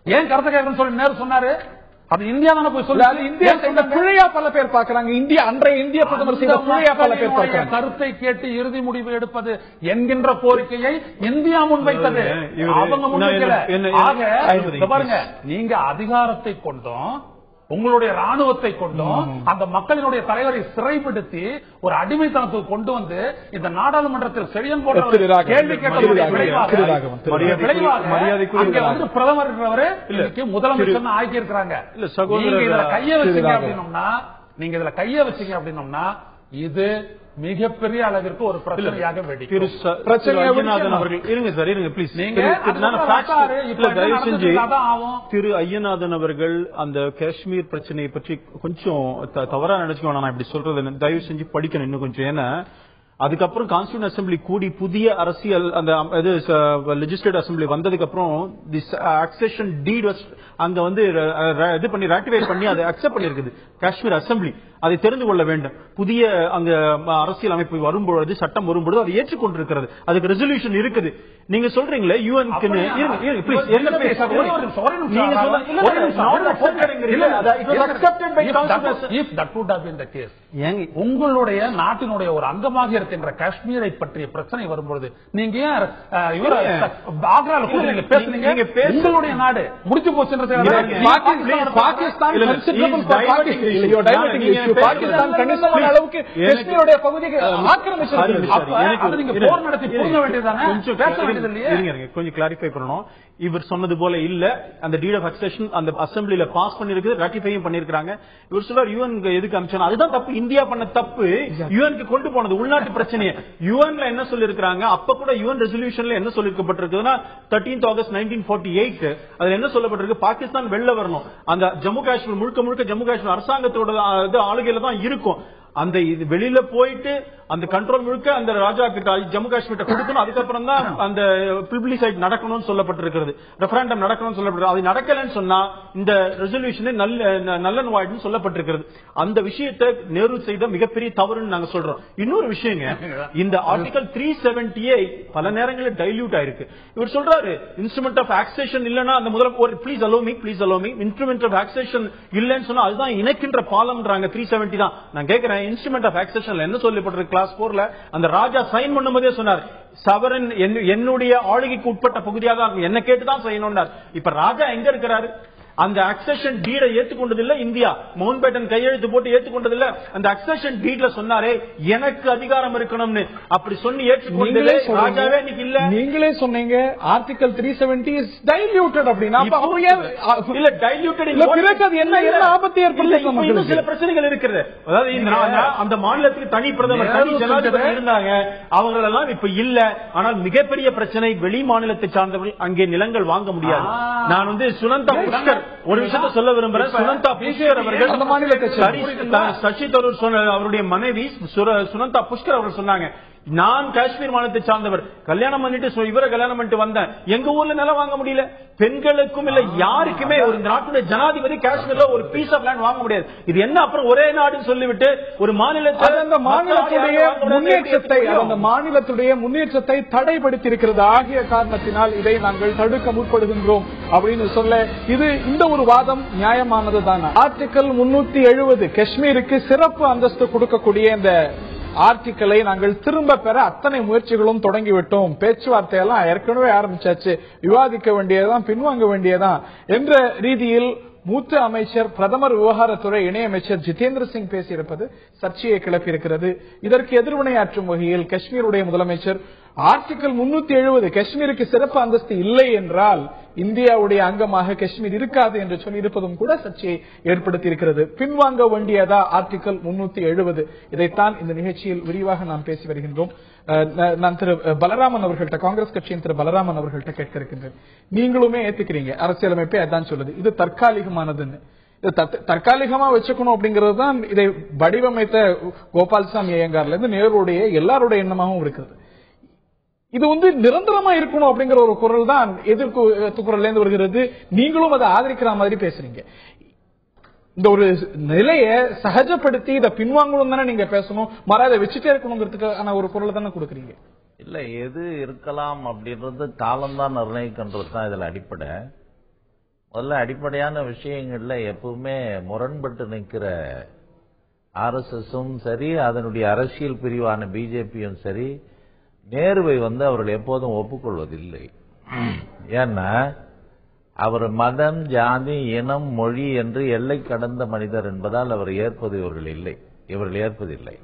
Speaker 5: ஏன் கருத்தை கேட்கறோம்னு சொல்லி நேரு சொன்னாரு? அது இந்தியா தானே போய் சொல்லி
Speaker 1: இந்தியா பிழையா பல பேர் பாக்குறாங்க. இந்தியா அன்றைய இந்திய பிரதமர் செய்த பிழையா பல பேர் பார்க்கிறாங்க.
Speaker 5: கருத்தை கேட்டு இறுதி முடிவு எடுப்பது என்கின்ற கோரிக்கையை இந்தியா முன்வைத்தது, அவங்க முன்வைக்கல. பாருங்க, நீங்க அதிகாரத்தை கொண்டும் உங்களுடைய ராணுவத்தை கொண்டும் அந்த மக்களினுடைய தலைவரை சிறைப்படுத்தி ஒரு அடிமைத்தனத்துக்கு கொண்டு வந்து இந்த நாடாளுமன்றத்தில் செழியன் போன்ற கேள்வி கேட்டதுடைய பிரதமர் முதலமைச்சர் ஆக்கி இருக்கிறாங்க. இதுல கைய வச்சீங்க அப்படின்னோம்னா, நீங்க இதுல கைய வச்சீங்க அப்படின்னோம்னா இது மிகப்பெரிய அளவிற்கு ஒரு பிரச்சனையாக வெடிக்கும்.
Speaker 3: இருங்க சார், இருங்க பிளீஸ். திரு ஐயநாதன் அவர்கள் அந்த காஷ்மீர் பிரச்சனையை பற்றி கொஞ்சம் தவறா நினைச்சுக்கோ, நான் இப்படி சொல்றது தயவு செஞ்சு படிக்கணும் இன்னும் கொஞ்சம். ஏன்னா அதுக்கப்புறம் கான்ஸ்டிடியூஷன் அசம்பிளி கூடி புதிய அரசியல் அந்த லெஜிஸ்லேட்டிவ் அசம்பிளி வந்ததுக்கு அப்புறம் தி அக்செஷன் டீட் அங்க வந்து இது பண்ணி ராட்டிஃபை பண்ணி அதை அக்செப்ட் பண்ணிருக்குது காஷ்மீர் அசம்பிளி. அதை தெரிந்து கொள்ள வேண்டும். புதிய அங்க அரசியல் அமைப்பு வரும்பொழுது, சட்டம் வரும்பொழுது அதை ஏற்றுக்கொண்டிருக்கிறது. அதுக்கு ரெசல்யூஷன் இருக்குது. நீங்க சொல்றீங்களே யூஎன்
Speaker 5: உங்களுடைய நாட்டினுடைய ஒரு அங்கமாக இருக்கின்ற காஷ்மீரை பற்றிய பிரச்சனை வரும்பொழுது நீங்க ஆக்ரால பேசுறீங்க. உங்களுடைய நாடு முடிச்சு போச்சு.
Speaker 1: பாகிஸ்தான் கணிசமான அளவுக்கு காஷ்மீருடைய பகுதிக்கு
Speaker 3: கொஞ்சம் கிளாரிஃபை பண்ணணும். இவர் சொன்னது போல இல்ல, அந்த டீட் ஆஃப் அக்செஷன் அந்த அசம்பிளில பாஸ் பண்ணிருக்கு, ராட்டிஃபையும் பண்ணிருக்காங்க. இவர் சொல்றார் யுஎன் எதுக்கு அனுப்பிச்சாங்க, அதுதான் தப்பு. இந்தியா பண்ண தப்பு யுஎனுக்கு கொண்டு போனது உள்நாட்டு பிரச்சனையை. யுஎன்ல என்ன சொல்லி இருக்காங்க, அப்ப கூட யுஎன் ரெசல்யூஷன்ல என்ன சொல்லிருக்கப்பட்டிருக்குன்னா 13th August 1948 அதுல என்ன சொல்லப்பட்டிருக்கு, பாகிஸ்தான் வெளில வரணும். அந்த ஜம்மு காஷ்மீர் முழுக்க முழுக்க ஜம்மு காஷ்மீர் அரசாங்கத்தோட ஆளுகையில தான் இருக்கும். அந்த இது வெளியில போயிட்டு அந்த கண்ட்ரோல் முழுக்க அந்த ராஜா கிட்ட ஜம்மு காஷ்மீர் கொடுக்கணும். அதுக்கப்புறம் தான் அந்த பிப்ளிசைட் நடக்கணும்னு சொல்லப்பட்டிருக்கிறது, ரெஃபரண்டம் நடக்கணும்னு சொல்லப்பட்டிருக்கு. அது நடக்கலன்னு சொன்னா இந்த ரெசல்யூஷன் நல்லன் வாய்டுன்னு சொல்லப்பட்டிருக்கிறது. அந்த விஷயத்தை நேரு செய்த மிகப்பெரிய தவறுன்னு நாங்க சொல்றோம். இன்னொரு விஷயங்க, இந்த ஆர்டிகல் 370 பல நேரங்களில் டைல்யூட் ஆயிருக்கு. இவர் சொல்றாரு இன்ஸ்ட்ருமெண்ட் ஆஃப் ஆக்சேஷன் இல்லன்னா அந்த முதல்ல please allow me instrument of accession இல்லன்னு சொன்னா அதுதான் இணைக்கின்ற பாலம்ன்றாங்க. 370 தான். நான் கேட்கிறேன், இன்ஸ்ட்ருமெண்ட் ஆஃப் ஆக்சேஷன்ல என்ன சொல்லப்பட்டிருக்கு? கிளாஸ் 4ல அந்த ராஜா சைன் பண்ணும்போதே சொன்னார், சவரன் என்னுடைய ஆளுகைக்கு உட்பட்ட பகுதியாக என்ன கேட்டுதான் செய்யணும். இப்ப ராஜா எங்க இருக்கிறாரு? அந்த அக்செஷன் டீடை ஏற்றுக்கொண்டதில்லை இந்தியா. மவுண்ட் பேட்டன் கையெழுத்து போட்டு ஏற்றுக்கொண்டதில்லை. அந்த அக்செஷன் டீட்ல சொன்னாரே எனக்கு அதிகாரம் இருக்கணும்னு, அப்படி சொல்லி ஏற்றுக்கொண்டதே ராஜாவே இன்னைக்கு இல்ல.
Speaker 1: நீங்களே சொன்னீங்க ஆர்டிகல் 370 இஸ் டைல்யூட்டட் அப்படினா
Speaker 3: இல்ல டைல்யூட்டட் இல்ல, பிறகு அது என்ன ஆபத்து ஏற்படுத்தும்? இன்னும் சில பிரச்சனைகள் இருக்குது. அதாவது அந்த மாநிலத்துக்கு தனி பிரதமர் தனி ஜனாதிபதி இருந்தாங்க, அவங்களெல்லாம் இப்ப இல்ல. ஆனால் மிகப்பெரிய பிரச்சனை வெளி மாநிலத்தை சார்ந்தவர்கள் அங்கே நிலங்கள் வாங்க முடியாது. நான் வந்து சுனந்தா புஷ்கர் ஒரு விஷயத்தை சொல்ல விரும்புறேன். சுனந்தா புஷ்கர் அவர்கள் அந்த மாநிலத்தை சசி தரூர் அவருடைய மனைவி சுனந்தா புஷ்கர் அவர்கள் சொன்னாங்க, நான் காஷ்மீர் மாநிலத்தை சார்ந்தவர், கல்யாணம் பண்ணிட்டு இவரை கல்யாணம் பண்ணிட்டு வந்தேன், எங்க ஊர்ல நிலம் வாங்க முடியல, பெண்களுக்கும் இல்ல யாருக்குமே ஒரு நாட்டுடைய ஜனாதிபதி காஷ்மீர்ல ஒரு பீஸ் ஆஃப் லேண்ட் வாங்க முடியாது. இது என்ன அப்புறம் ஒரே நாடுன்னு சொல்லிவிட்டு ஒரு மாநிலத்துடைய
Speaker 1: முன்னேற்றத்தை தடைப்படுத்தி இருக்கிறது. ஆகிய காரணத்தினால் இதை நாங்கள் தடுக்க முற்படுகின்றோம் அப்படின்னு சொல்ல, இது இந்த ஒரு வாதம் நியாயமானது தான். ஆர்டிகல் 370 காஷ்மீருக்கு சிறப்பு அந்தஸ்து கொடுக்கக்கூடிய இந்த ஆர்டிக்கலை நாங்கள் திரும்ப பெற அத்தனை முயற்சிகளும் தொடங்கிவிட்டோம். பேச்சுவார்த்தையெல்லாம் ஏற்கனவே ஆரம்பிச்சாச்சு, விவாதிக்க வேண்டியதான், பின்வாங்க வேண்டியதான் என்ற ரீதியில் மூத்த அமைச்சர் பிரதமர் விவகாரத்துறை இணையமைச்சர் ஜிதேந்திர சிங் பேசியிருப்பது சர்ச்சையை கிளப்பியிருக்கிறது. இதற்கு எதிர்வினையாற்றும் வகையில் காஷ்மீருடைய முதலமைச்சர் ஆர்டிகல் 370 காஷ்மீருக்கு சிறப்பு அந்தஸ்து இல்லை என்றால் இந்தியாவுடைய அங்கமாக காஷ்மீர் இருக்காது என்று சொல்லி இருப்பதும் கூட சர்ச்சையை ஏற்படுத்தி இருக்கிறது. பின்வாங்க வேண்டியதா ஆர்டிகல் 370? இதைத்தான் இந்த நிகழ்ச்சியில் விரிவாக நாம் பேசி வருகின்றோம். நான் திரு பலராமன் அவர்கள்ட்ட, காங்கிரஸ் கட்சியின் திரு பலராமன் அவர்கள்ட்ட கேட்க இருக்கின்றேன். நீங்களுமே ஏத்துக்கிறீங்க, அரசியலமைப்பே அதான் சொல்லுது, இது தற்காலிகமானதுன்னு. தற்காலிகமா வச்சுக்கணும் அப்படிங்கிறது தான் இதை வடிவமைத்த கோபால்சாமி ஐயங்கார்ல இருந்து நேருடைய எல்லாருடைய எண்ணமாகவும் இருக்குது. இது வந்து நிரந்தரமா இருக்கணும் அப்படிங்கிற ஒரு குரல் தான் எதிர்ப்பு குரல்ல இருந்து வருகிறது. நீங்களும் அதை ஆதரிக்கிற மாதிரி பேசுறீங்க. இந்த ஒரு நிலையை சகஜப்படுத்தி இதை பின்வாங்கணும் தானே நீங்க பேசணும், மறாத வச்சுட்டே இருக்கணுங்கிறதுக்கான ஒரு குரல் தானே கொடுக்குறீங்க.
Speaker 4: இல்ல, எது இருக்கலாம் அப்படின்றது காலம்தான் நிர்ணயிக்கின்றது தான் இதுல அடிப்படை. முதல்ல அடிப்படையான விஷயங்கள்ல எப்பவுமே முரண்பட்டு நிற்கிற ஆர்எஸ்எஸும் சரி, அதனுடைய அரசியல் பிரிவான பிஜேபியும் சரி, நேருவை அவர்கள் எப்போதும் ஒப்புக்கொள்வதில்லை. ஏன்னா அவர் மதம், ஜாதி, இனம், மொழி என்று எல்லை கடந்த மனிதர் என்பதால் அவர் இவர்கள் ஏற்பதில்லை.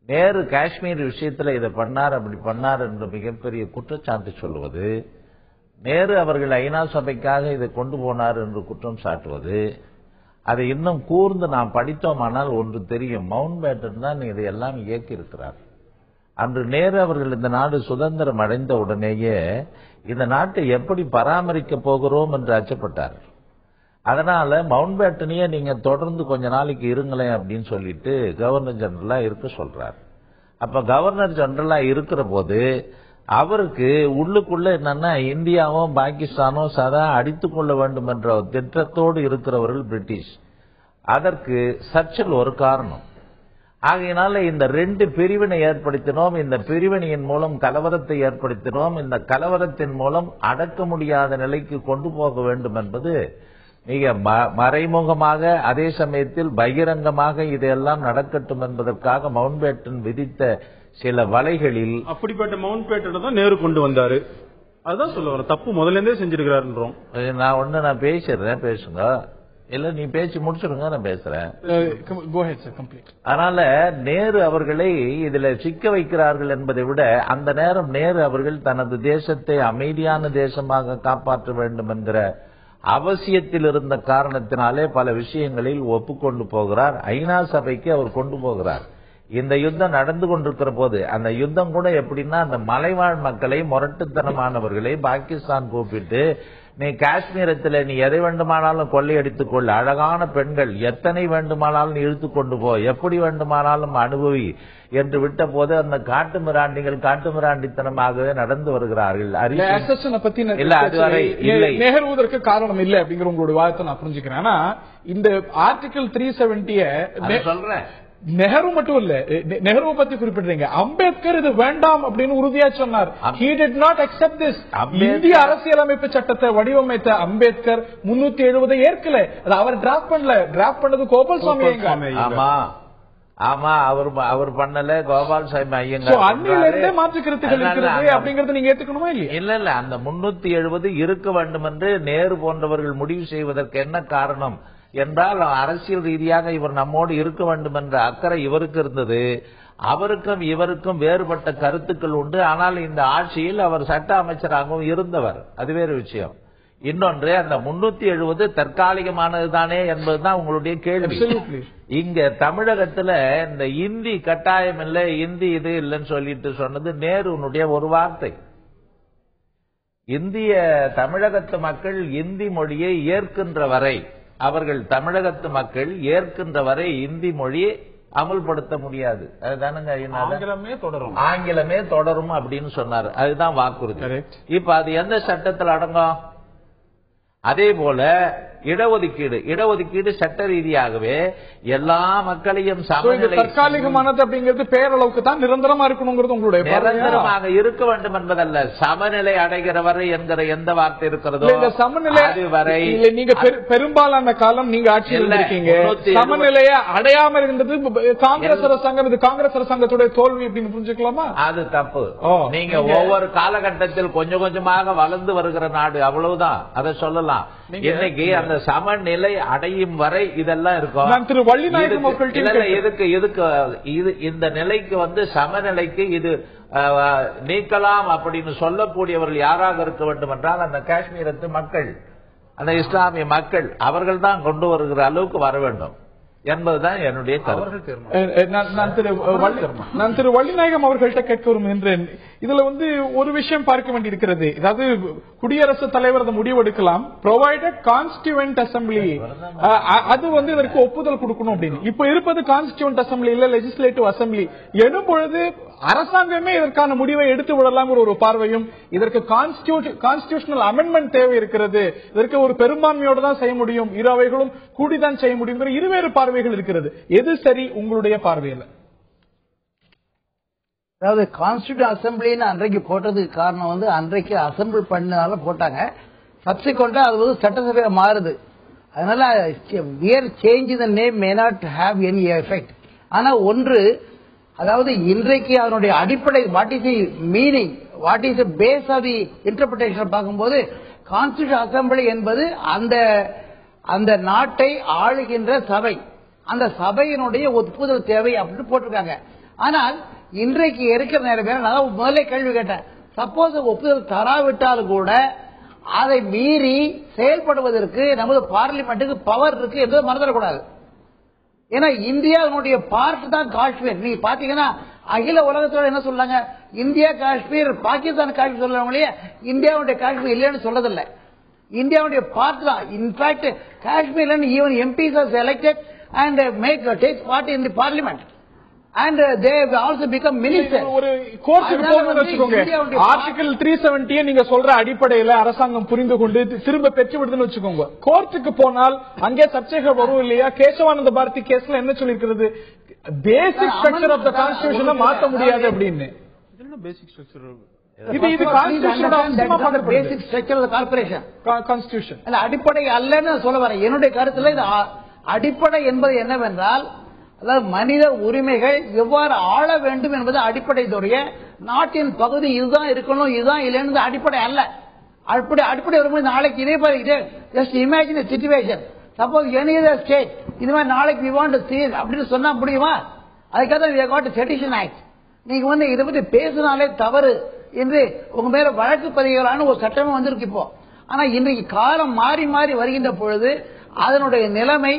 Speaker 4: நேரு காஷ்மீர் விஷயத்தில் இதை பண்ணார், அப்படி பண்ணார் என்ற மிகப்பெரிய குற்றச்சாட்டு சொல்வது, நேரு அவர்கள் ஐநா சபைக்காக இதை கொண்டு போனார் என்று குற்றம் சாட்டுவது, அதை இன்னும் கூர்ந்து நாம் படித்தோமானால் ஒன்று தெரியும். மவுண்ட் பேட்டன் தான் இதையெல்லாம் இயக்கி இருக்கிறார். அன்று நேரு அவர்கள் இந்த நாடு சுதந்திரம் அடைந்த உடனேயே இந்த நாட்டை எப்படி பராமரிக்க போகிறோம் என்று அச்சப்பட்டார். அதனால மவுண்ட் பேட்டனையே நீங்க தொடர்ந்து கொஞ்ச நாளைக்கு இருங்களேன் அப்படின்னு சொல்லிட்டு கவர்னர் ஜெனரலா இருக்க சொல்றார். அப்ப கவர்னர் ஜெனரலா இருக்கிற போது அவருக்கு உள்ளுக்குள்ள என்னன்னா இந்தியாவும் பாகிஸ்தானும் சதா அடித்துக் கொள்ள வேண்டும் என்ற திட்டத்தோடு இருக்கிறவர்கள் பிரிட்டிஷ். அதற்கு சர்ச்சில் ஒரு காரணம். ஆகையினால இந்த ரெண்டு பிரிவினை ஏற்படுத்தினோம். இந்த பிரிவினையின் மூலம் கலவரத்தை ஏற்படுத்தினோம். இந்த கலவரத்தின் மூலம் அடக்க முடியாத நிலைக்கு கொண்டு போக வேண்டும் என்பது மிக மறைமுகமாக, அதே சமயத்தில் பகிரங்கமாக இதையெல்லாம் நடக்கட்டும் என்பதற்காக மவுண்ட் பேட்டன் விதித்த சில வலைகளில்
Speaker 3: அப்படிப்பட்ட மவுண்ட் பேட்டன் தான் நேரு கொண்டு வந்தாரு. அதுதான் சொல்ல வர தப்பு முதல்ல இருந்தே செஞ்சிருக்கிறாருன்றோம்.
Speaker 4: நான் பேசுறேன், பேசுங்க. இல்ல நீ பேசி முடிச்சிருங்க, நான் பேசுறேன். அதனால நேரு அவர்களை இதுல சிக்க வைக்கிறார்கள் என்பதை விட அந்த நேரம் நேரு அவர்கள் தனது தேசத்தை அமைதியான தேசமாக காப்பாற்ற வேண்டும் என்கிற அவசியத்தில் இருந்த காரணத்தினாலே பல விஷயங்களில் ஒப்புக்கொண்டு போகிறார். ஐநா சபைக்கு அவர் கொண்டு போகிறார். இந்த யுத்தம் நடந்து கொண்டிருக்கிற போது அந்த யுத்தம் கூட எப்படின்னா, அந்த மலைவாழ் மக்களை, முரட்டுத்தனமானவர்களை பாகிஸ்தான் கூப்பிட்டு, நீ காஷ்மீரத்தில் நீ எதை வேண்டுமானாலும் கொள்ளையடித்துக் கொள், அழகான பெண்கள் எத்தனை வேண்டுமானாலும் இழுத்துக் கொண்டு போ, எப்படி வேண்டுமானாலும் அனுபவி என்று விட்ட போது அந்த காட்டு மிராண்டித்தனமாகவே நடந்து வருகிறார்கள்.
Speaker 1: நேருவதற்கு காரணம் இல்லை அப்படிங்கிற உங்களுடைய வாதத்தை நான் புரிஞ்சுக்கிறேன். ஆனா இந்த ஆர்டிகல் 370
Speaker 4: சொல்றேன்,
Speaker 1: நெஹரு மட்டும் இல்ல, நெஹருவை பத்தி குறிப்பிடுறீங்க. அம்பேத்கர் இது வேண்டாம் அப்படின்னு உறுதியா சொன்னார். He did not accept this. இந்திய அரசியலமைப்பு சட்டத்தை வடிவமைத்த அம்பேத்கர் 370 ஏற்கல. அது அவர் டிராஃப்ட் பண்ணல, டிராஃப்ட் பண்ணது கோபால்சாமி ஐயங்கார்.
Speaker 4: ஆமா, அவர் பண்ணல, கோபால்சாமி ஐயங்கார்.
Speaker 1: அன்னில இருந்தே மாற்று கருத்துக்கள் இருக்கிறது அப்படிங்கறது நீங்க ஏத்துக்கணுமா இல்லையா?
Speaker 4: இல்ல அந்த 370 இருக்க வேண்டும் என்று நேரு போன்றவர்கள் முடிவு செய்வதற்கு என்ன காரணம் என்றால், அரசியல் ரீதியாக இவர் நம்மோடு இருக்க வேண்டும் என்ற அக்கறை இவருக்கு இருந்தது. அவருக்கும் இவருக்கும் வேறுபட்ட கருத்துக்கள் உண்டு. ஆனால் இந்த ஆட்சியில் அவர் சட்ட அமைச்சராகவும் இருந்தவர், அது வேறு விஷயம். இன்னொன்று, அந்த 370 தற்காலிகமானதுதானே என்பதுதான் உங்களுடைய கேள்வி. இங்க தமிழகத்துல இந்த இந்தி கட்டாயம் இல்லை, இந்தி இது இல்லைன்னு சொல்லிட்டு சொன்னது நேருனுடைய ஒரு வார்த்தை. இந்திய தமிழகத்து மக்கள் இந்தி மொழியை ஏற்கின்ற வரை, அவர்கள் தமிழகத்து மக்கள் ஏற்கின்ற வரை இந்தி மொழியை அமல்படுத்த முடியாது. அதுதானுங்க, ஆங்கிலமே தொடரும் அப்படின்னு சொன்னார். அதுதான் வாக்குறுதி. இப்ப அது எந்த சட்டத்தில் அடங்கும்? அதே போல இடஒதுக்கீடு சட்ட ரீதியாகவே எல்லா மக்களையும்
Speaker 1: தற்காலிகமானது அப்படிங்கிறது பேரளவுக்கு தான் நிரந்தரமா இருக்கணுங்கிறது உங்களுடைய
Speaker 4: நிரந்தரமாக இருக்க வேண்டும் என்பதல்ல. சமநிலை அடைகிற வரை என்கிற எந்த வார்த்தை இருக்கிறதோ
Speaker 1: சமநிலை வரை நீங்க பெரும்பாலான காலம் நீங்க ஆட்சியில் இருக்கீங்க. சமநிலையை அடையாமல் இருந்தது காங்கிரஸ் அரசாங்கம். இது காங்கிரஸ் அரசாங்கத்துடைய தோல்வி அப்படின்னு புரிஞ்சுக்கலாமா?
Speaker 4: அது தப்பு. நீங்க ஒவ்வொரு காலகட்டத்தில் கொஞ்சம் கொஞ்சமாக வளர்ந்து வருகிற நாடு, அவ்வளவுதான். அதை சொல்லலாம். இன்னைக்கு அந்த சமநிலை அடையும் வரை இதெல்லாம் இருக்கும். இந்த நிலைக்கு சமநிலைக்கு இது நீக்கலாம் அப்படின்னு சொல்லக்கூடியவர்கள் யாராக இருக்க வேண்டும் என்றால், அந்த காஷ்மீரத்து மக்கள், அந்த இஸ்லாமிய மக்கள், அவர்கள் தான் கொண்டு வருகிற அளவுக்கு வர வேண்டும் என்பதுதான் என்னுடைய கருத்து.
Speaker 1: நான் திரு வள்ளிநாயகம் அவர்கள்ட்ட கேட்க விரும்புகின்றேன். இதுல ஒரு விஷயம் பார்க்க வேண்டியிருக்கிறது. அதாவது குடியரசுத் தலைவர் அதை முடிவெடுக்கலாம், ப்ரொவைடட் கான்ஸ்டியூவன்ட் அசம்பிளி அது இதற்கு ஒப்புதல் கொடுக்கணும் அப்படின்னு. இப்ப இருப்பது கான்ஸ்டியூவன்ட் அசம்பிளி இல்ல, லெஜிஸ்லேட்டிவ் அசம்பிளி எனும் பொழுது அரசாங்கமே இதற்கான முடிவை எடுத்து விடலாம் ஒரு பார்வையும், இதற்கு கான்ஸ்டிடியூஷனல் அமெண்ட்மெண்ட் தேவை இருக்கிறது, இதற்கு ஒரு பெரும்பான்மையோடு தான் செய்ய முடியும், இரு அவைகளும் கூடிதான் செய்ய முடியும், இருவேறு பார்வைகள் இருக்கிறது. எது சரி உங்களுடைய பார்வையில்?
Speaker 6: அதாவது கான்ஸ்டிடியூஷன் அசம்பிளின்னு அன்றைக்கு போட்டதுக்கு காரணம் அன்றைக்கு அசம்பிள் பண்ணதால போட்டாங்க. சப்சிக்வெண்டா அது வந்து சட்டசபையா மாறுது. அதனால mere change in the name may not have any effect. ஆனா ஒன்று, அதாவது இன்றைக்கு அதனுடைய அடிப்படை what is the meaning, what is the base of the interpretation பார்க்கும்போது கான்ஸ்டிடியூஷன் அசெம்பிளி என்பது அந்த நாட்டை ஆளுகின்ற சபை, அந்த சபையினுடைய ஒப்புதல் தேவை அப்படின்னு போட்டிருக்காங்க. ஆனால் இன்றைக்கு இருக்கிற நேரமே நான் முதல்ல கேள்வி கேட்டேன், சப்போஸ் ஒப்புதல் தராவிட்டால் கூட அதை மீறி செயல்படுவதற்கு நமது பார்லிமெண்ட்டுக்கு பவர் இருக்கு என்பதை மறந்துடக்கூடாது. ஏன்னா இந்தியாவுடைய பார்ட் தான் காஷ்மீர். நீங்க பாத்தீங்கன்னா அகில உலகத்தோட என்ன சொல்றாங்க, இந்தியா காஷ்மீர் பாகிஸ்தான் காஷ்மீர் சொல்றவங்களே இந்தியாவுடைய காஷ்மீர் இல்லைன்னு சொல்றதில்லை, இந்தியாவுடைய பார்ட் தான். இன்ஃபேக்ட் காஷ்மீர்ல even MPs are selected and take part in the parliament and they have also become ministers.
Speaker 1: ஒரு கோர்ட்டுக்கு போகணும்னு வெச்சுக்கோங்க, ஆர்டிகல் 370 நீங்க சொல்ற அடிப்படையில அரசாங்கம் புரிந்து கொண்டு திரும்ப பெற்று விடுதுன்னு வெச்சுக்கோங்க. கோர்ட்டுக்கு போனால் அங்கே சர்ச்சைகள் வரும் இல்லையா? கேசவானந்த பாரதி கேஸ்ல என்ன சொல்லிருக்கிறது, பேசிக் ஸ்ட்ரக்சர் ஆஃப் தி கான்ஸ்டிடியூஷனை மாத்த முடியாது அப்படின்னு.
Speaker 3: என்ன பேசிக் ஸ்ட்ரக்சர்?
Speaker 1: இது கான்ஸ்டிடியூஷனோட
Speaker 6: basic structure of the corporation
Speaker 1: constitution
Speaker 6: அல்ல, அடிப்படை அல்லன்னு சொல்ல வரேன். என்னுடைய கருத்துல இது அடிப்படை என்பது என்னவென்றால், அதாவது மனித உரிமைகள் எவ்வாறு ஆள வேண்டும் என்பது அடிப்படை. நாட்டின் பகுதி இதுதான் இருக்கணும் இதுதான் இல்லைன்னு அடிப்படை அல்ல. அடிப்படை வரும்போது நாளைக்கு இதே மாதிரி just imagine situation, suppose any other state இது மாதிரி நாளைக்கு வி வாண்ட் டு சீ அப்படின்னு சொன்னா முடியுமா? அதுக்காக we have got a sedition act. நீங்க வந்து இதை பத்தி பேசினாலே தவறு என்று உங்க மேல வழக்கு பதிவுகளான ஒரு சட்டமே வந்திருக்கு இப்போ. ஆனா இன்றைக்கு காலம் மாறி மாறி வருகின்ற பொழுது அதனுடைய நிலைமை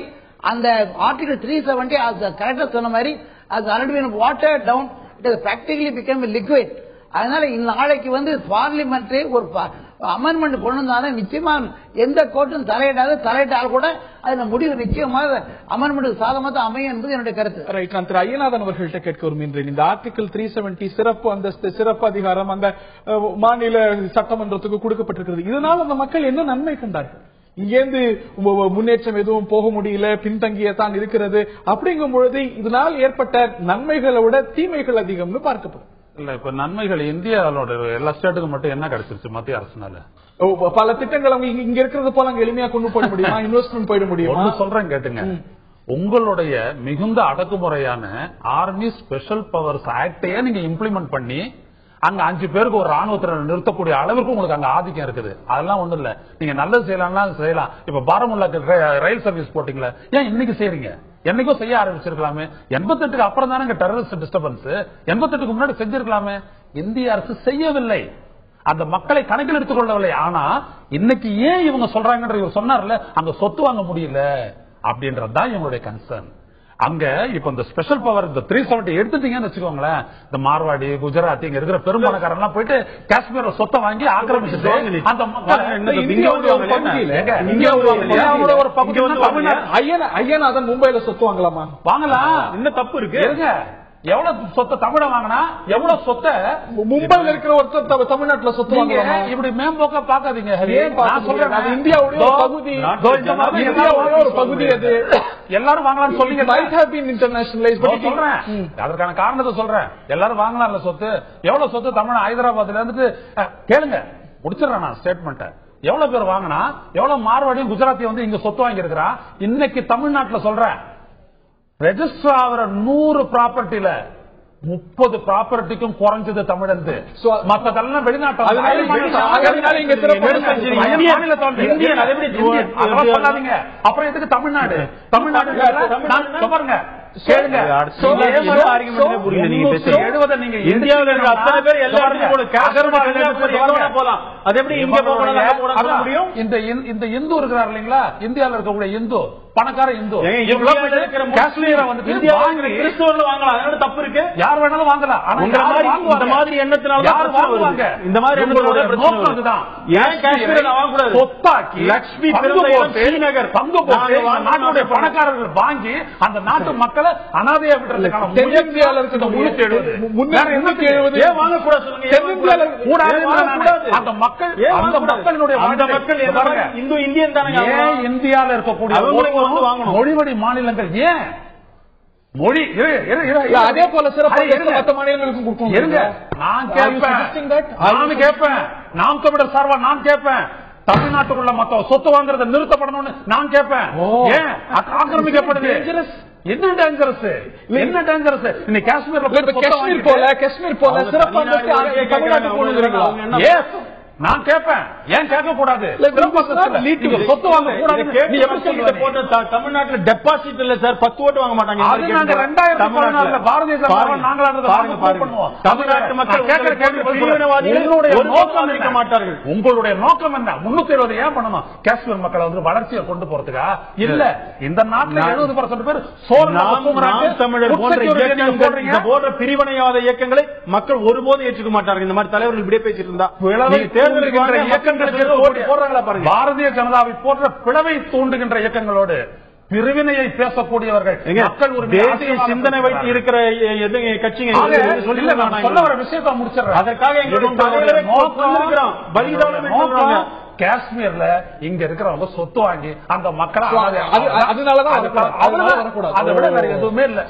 Speaker 6: அந்த ஆர்டிகல் 370 கரெக்டா சொன்ன மாதிரி அது already water down, it has practically become liquid. அதனால இந்த நாளைக்கு வந்து பார்லிமெண்ட் ஒரு அமெண்ட்மெண்ட் கொண்டு வந்தாலும் நிச்சயமா எந்த கோர்ட்டும் தலையிட்டால் கூட அதுல முடிவு நிச்சயமாக அமெண்ட்மெண்ட் சாதகமாக அமையும் என்பது என்னுடைய கருத்து.
Speaker 1: ரைட், நான் திரு ஐயநாதன் அவர்கள்ட்ட கேட்க விரும்புகின்றேன். இந்த ஆர்டிகல் 370 சிறப்பு அந்தஸ்து, சிறப்பு அதிகாரம் அந்த மாநில சட்டமன்றத்துக்கு கொடுக்கப்பட்டிருக்கிறது. இதனால் அந்த மக்கள் என்ன நன்மை கண்டார்கள்? இங்கேந்து முன்னேற்றம் எதுவும் போக முடியல, பின்தங்கியத்தான் இருக்கிறது. அப்படிங்கும் பொழுது இதனால் ஏற்பட்ட நன்மைகளை விட தீமைகள் அதிகம்னு பார்க்கப்படும்.
Speaker 5: இல்ல, இப்ப நன்மைகள் இந்தியாவோட எல்லா ஸ்டேட்டுக்கும் மட்டும் என்ன கிடைச்சிருச்சு மத்திய அரசுனால?
Speaker 1: பல திட்டங்கள் அவங்க இங்க இருக்கிறது போல அங்க எளிமையா கொண்டு போட முடியுமா? இன்வெஸ்ட்மெண்ட் போயிட முடியுமா?
Speaker 5: சொல்றேன் கேட்டுங்க. உங்களுடைய மிகுந்த அடக்குமுறையான ஆர்மி ஸ்பெஷல் பவர்ஸ் ஆக்டையே நீங்க இம்ப்ளிமெண்ட் பண்ணி அங்க 5 பேருக்கு ஒரு ராணுவத்தினர் நிறுத்தக்கூடிய அளவுக்கு உங்களுக்கு அங்க ஆதிக்கம் இருக்குது. அதெல்லாம் ஒண்ணும் இல்ல, நீங்க நல்லது செய்யலாம். இப்ப பாரமுல்லாக்கு ரயில் சர்வீஸ் போட்டீங்களா, ஏன் இன்னைக்கு செய்யறீங்க? என்னைக்கும் செய்ய ஆரம்பிச்சிருக்கலாமே. 88க்கு அப்புறம் தானே டெரரிஸ்ட் டிஸ்டர்பன்ஸ், 88க்கு முன்னாடி செஞ்சிருக்கலாமே. இந்திய அரசு செய்யவில்லை, அந்த மக்களை கணக்கில் எடுத்துக் கொள்ளவில்லை. ஆனா இன்னைக்கு ஏன் இவங்க சொல்றாங்கன்ற இவர் சொன்னார்ல, அங்க சொத்து வாங்க முடியல அப்படின்றதுதான் இவங்களுடைய கன்சர்ன். அங்க இப்ப இந்த ஸ்பெஷல் பவர் இந்த 370 எடுத்துட்டீங்கன்னு வச்சுக்கோங்களேன், இந்த மார்வாடி குஜராத் இங்க இருக்கிற பெரும்பாலான எல்லாம் போயிட்டு காஷ்மீர் சொத்தை வாங்கி ஆக்கிரமிச்சுட்டு அந்த
Speaker 1: ஐயநாதன் மும்பைல சொத்து வாங்கலாமா?
Speaker 5: வாங்கலாம், என்ன தப்பு இருக்கு? எவ்வளவு சொத்தை தமிழ வாங்கினா எவ்வளவு சொத்தை
Speaker 1: மும்பைல இருக்கிற ஒருத்தர் தமிழ்நாட்டுல சொத்து வாங்கலாமா?
Speaker 5: இப்படி மேம்போக்கா பாக்காதீங்க.
Speaker 1: இந்தியாவுடைய பகுதி, ஒரு பகுதி அது
Speaker 5: எல்லாரும் வாங்கலாம்னு சொல்லுங்க.
Speaker 1: சொல்றேன்,
Speaker 5: அதற்கான காரணத்தை சொல்றேன். எல்லாரும் வாங்கலாம்ல சொத்து. எவ்வளவு சொத்து தமிழ் ஹைதராபாத்ல இருந்துட்டு கேளுங்க, முடிச்சிடறேன் நான் ஸ்டேட்மெண்ட். எவ்வளவு பேர் வாங்கினா, எவ்வளவு மார்வாடியும் குஜராத்தியும் வந்து இங்க சொத்து வாங்கி இருக்கிறான். இன்னைக்கு தமிழ்நாட்டுல சொல்றேன், ரெஜிஸ்டர் ஆகிற 100 ப்ராப்பர்ட்டில 30 ப்ராப்பர்ட்டிக்கும் குறைஞ்சது தமிழந்து, மற்றதெல்லாம் வெளிநாட்டு. அப்புறம் எதுக்கு தமிழ்நாடு? பாருங்க, இந்த இந்து இருக்கிறார் இல்லைங்களா, இந்தியாவில் இருக்கக்கூடிய இந்து பணக்கார இந்து காஷ்மீரை வந்து வாங்கலாம், தப்பு இருக்கு. யார் வேணாலும் வாங்கலாம். இந்த மாதிரி எண்ணத்தினால வாங்குவாங்க. இந்த மாதிரி சொத்தாக்கி லட்சுமி ஸ்ரீநகர் பங்கு போட்டு நாட்டுடைய பணக்காரர்கள் வாங்கி அந்த நாட்டு மக்களை அனாதையா விட்டுறதுக்கான அந்த மக்களுடைய இந்து இந்தியன் தானே இந்தியாவில் இருக்கக்கூடிய மொழிவழி மாநிலங்கள் ஏன் மொழி
Speaker 1: அதே போல சிறப்பு மற்ற மாநிலங்களுக்கும்
Speaker 5: நான் கேட்பேன், நாம் தமிழர் சார்பா நான் கேட்பேன், தமிழ்நாட்டுக்குள்ள மத்த சொத்து வாங்குறத நிறுத்தப்படணும்னு நான் கேட்பேன். ஏன் ஆக்கிரமிக்கப்படுது? என்ன டேஞ்சரஸ்? என்ன டேஞ்சரஸ்? இன்னைக்கு காஷ்மீர் போல சிறப்பு தமிழ்நாட்டுக்கு போகணுங்கிறீங்களா? நான் கேட்பேன், ஏன் கேட்க கூடாது? சொத்து வாங்க கூடாது.
Speaker 3: தமிழ்நாட்டுல டெபாசிட் இல்ல சார், 10 ஓட்டு வாங்க மாட்டாங்க.
Speaker 5: 2014 பாரதிய தமிழ்நாட்டு மக்கள் மாட்டார்கள். உங்களுடைய நோக்கம் என்ன? 320 ஏன் பண்ணணும்? காஷ்மீர் மக்களை வந்து வளர்ச்சியை கொண்டு போறதுக்கா? இல்ல, இந்த நாட்டில் 70% பேர்
Speaker 3: தமிழர் போன்ற பிரிவினைவாத இயக்கங்களை மக்கள் ஒருபோதும் ஏற்றுக்க மாட்டார்கள். இந்த மாதிரி தலைவர்கள் இப்படியே பேசிட்டு இருந்தா
Speaker 5: பாரதிய ஜனதாவை போன்ற பிளவை தூண்டுகின்ற இயக்கங்களோடு பிரிவினையை பேசக்கூடியவர்கள்
Speaker 3: தேசிய சிந்தனை வைத்து இருக்கிற கட்சிங்க
Speaker 5: சொல்ல வர விஷயத்தை முடிச்சிடறேன். அதற்காக எங்களுடைய நோக்கம் காஷ்மீர்ல இங்க இருக்கிறவங்க சொத்து வாங்கி அந்த மக்களை அதை விட வேற எதுவுமே இல்ல.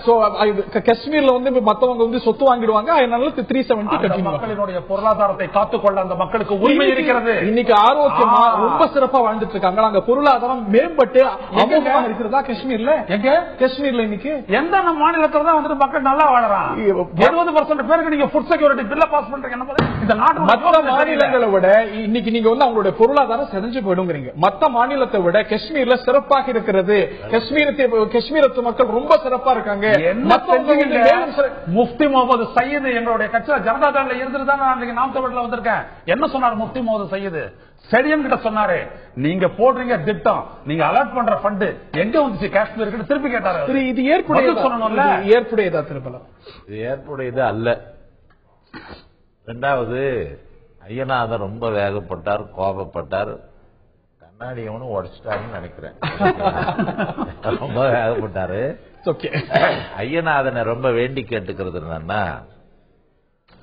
Speaker 1: காஷ்மீர்ல வந்து மத்தவங்க வந்து சொத்து வாங்கிடுவாங்க. அதனால 370
Speaker 5: மக்களினுடைய பொருளாதாரத்தை காத்துக்கொள்ள அந்த மக்களுக்கு உரிமை இருக்கிறது.
Speaker 1: இன்னைக்கு ஆரோக்கியமா ரொம்ப சிறப்பா வாழ்ந்துட்டு இருக்காங்க. அங்க பொருளாதாரம் மேம்பட்டு அமோகமா இருக்கிறதா காஷ்மீர்ல? எங்க காஷ்மீர்ல இன்னைக்கு
Speaker 5: எந்த மாநிலத்துல தான் வந்துட்டு மக்கள் நல்லா வாழறான்? 70% பேருக்கு நீங்க ஃபுட் செக்யூரிட்டி பில்ல பாஸ் பண்றீங்க. இந்த நாட்டு
Speaker 1: மற்ற மாநிலங்களை விட இன்னைக்கு நீங்க வந்து அவங்களுடைய பொருளாதாரம் செஞ்சு போயிடுங்கிறீங்க. மற்ற மாநிலத்தை விட காஷ்மீர்ல சிறப்பாக இருக்கிறது. காஷ்மீரத்து மக்கள் ரொம்ப சிறப்பா இருக்காங்க.
Speaker 5: முஃப்தி முகமது சையது எங்களுடைய கட்சியில ஜனதா தளத்துல இருந்துட்டு தான் நான் நாம் தமிழ்ல வந்திருக்கேன். என்ன சொன்னார் முஃப்தி முகமது சையது? ஸ்டேடியம் கிட்ட சொன்னாரு, நீங்க போடுறீங்க திட்டம், நீங்க அலர்ட் பண்ற ஃபண்ட் எங்க வந்துச்சு காஷ்மீருக்கு? திருப்பி கேட்டாரு.
Speaker 1: இது ஏற்புடையதா? ஏற்புடையதா? திருப்பலாம்
Speaker 4: இது ஏற்புடையது அல்ல. இரண்டாவது, ஐயநாதன் ரொம்ப வேகப்பட்டார், கோபப்பட்டார், கண்ணாடியவனும் உடைச்சிட்டாருன்னு நினைக்கிறேன். ரொம்ப வேகப்பட்டாரு. ஐயநாதனை ரொம்ப வேண்டி கேட்டுக்கிறது என்னன்னா,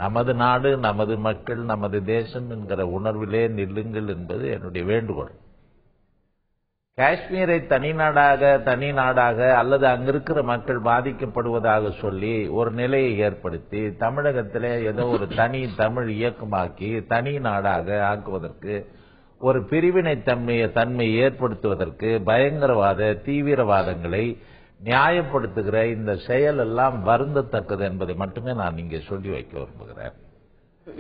Speaker 4: நமது நாடு, நமது மக்கள், நமது தேசம் என்கிற உணர்விலே நில்லுங்கள் என்பது என்னுடைய வேண்டுகோள். காஷ்மீரை தனி நாடாக அல்லது அங்கிருக்கிற மக்கள் பாதிக்கப்படுவதாக சொல்லி ஒரு நிலையை ஏற்படுத்தி தமிழகத்திலே ஏதோ ஒரு தனி தமிழ் இயக்கமாக்கி தனி நாடாக ஆக்குவதற்கு, ஒரு பிரிவினை தன்மை ஏற்படுத்துவதற்கு, பயங்கரவாத தீவிரவாதங்களை நியாயப்படுத்துகிற இந்த செயல் எல்லாம் வருந்தத்தக்கது என்பதை மட்டுமே நான் இங்கே சொல்லி வைக்க விரும்புகிறேன்.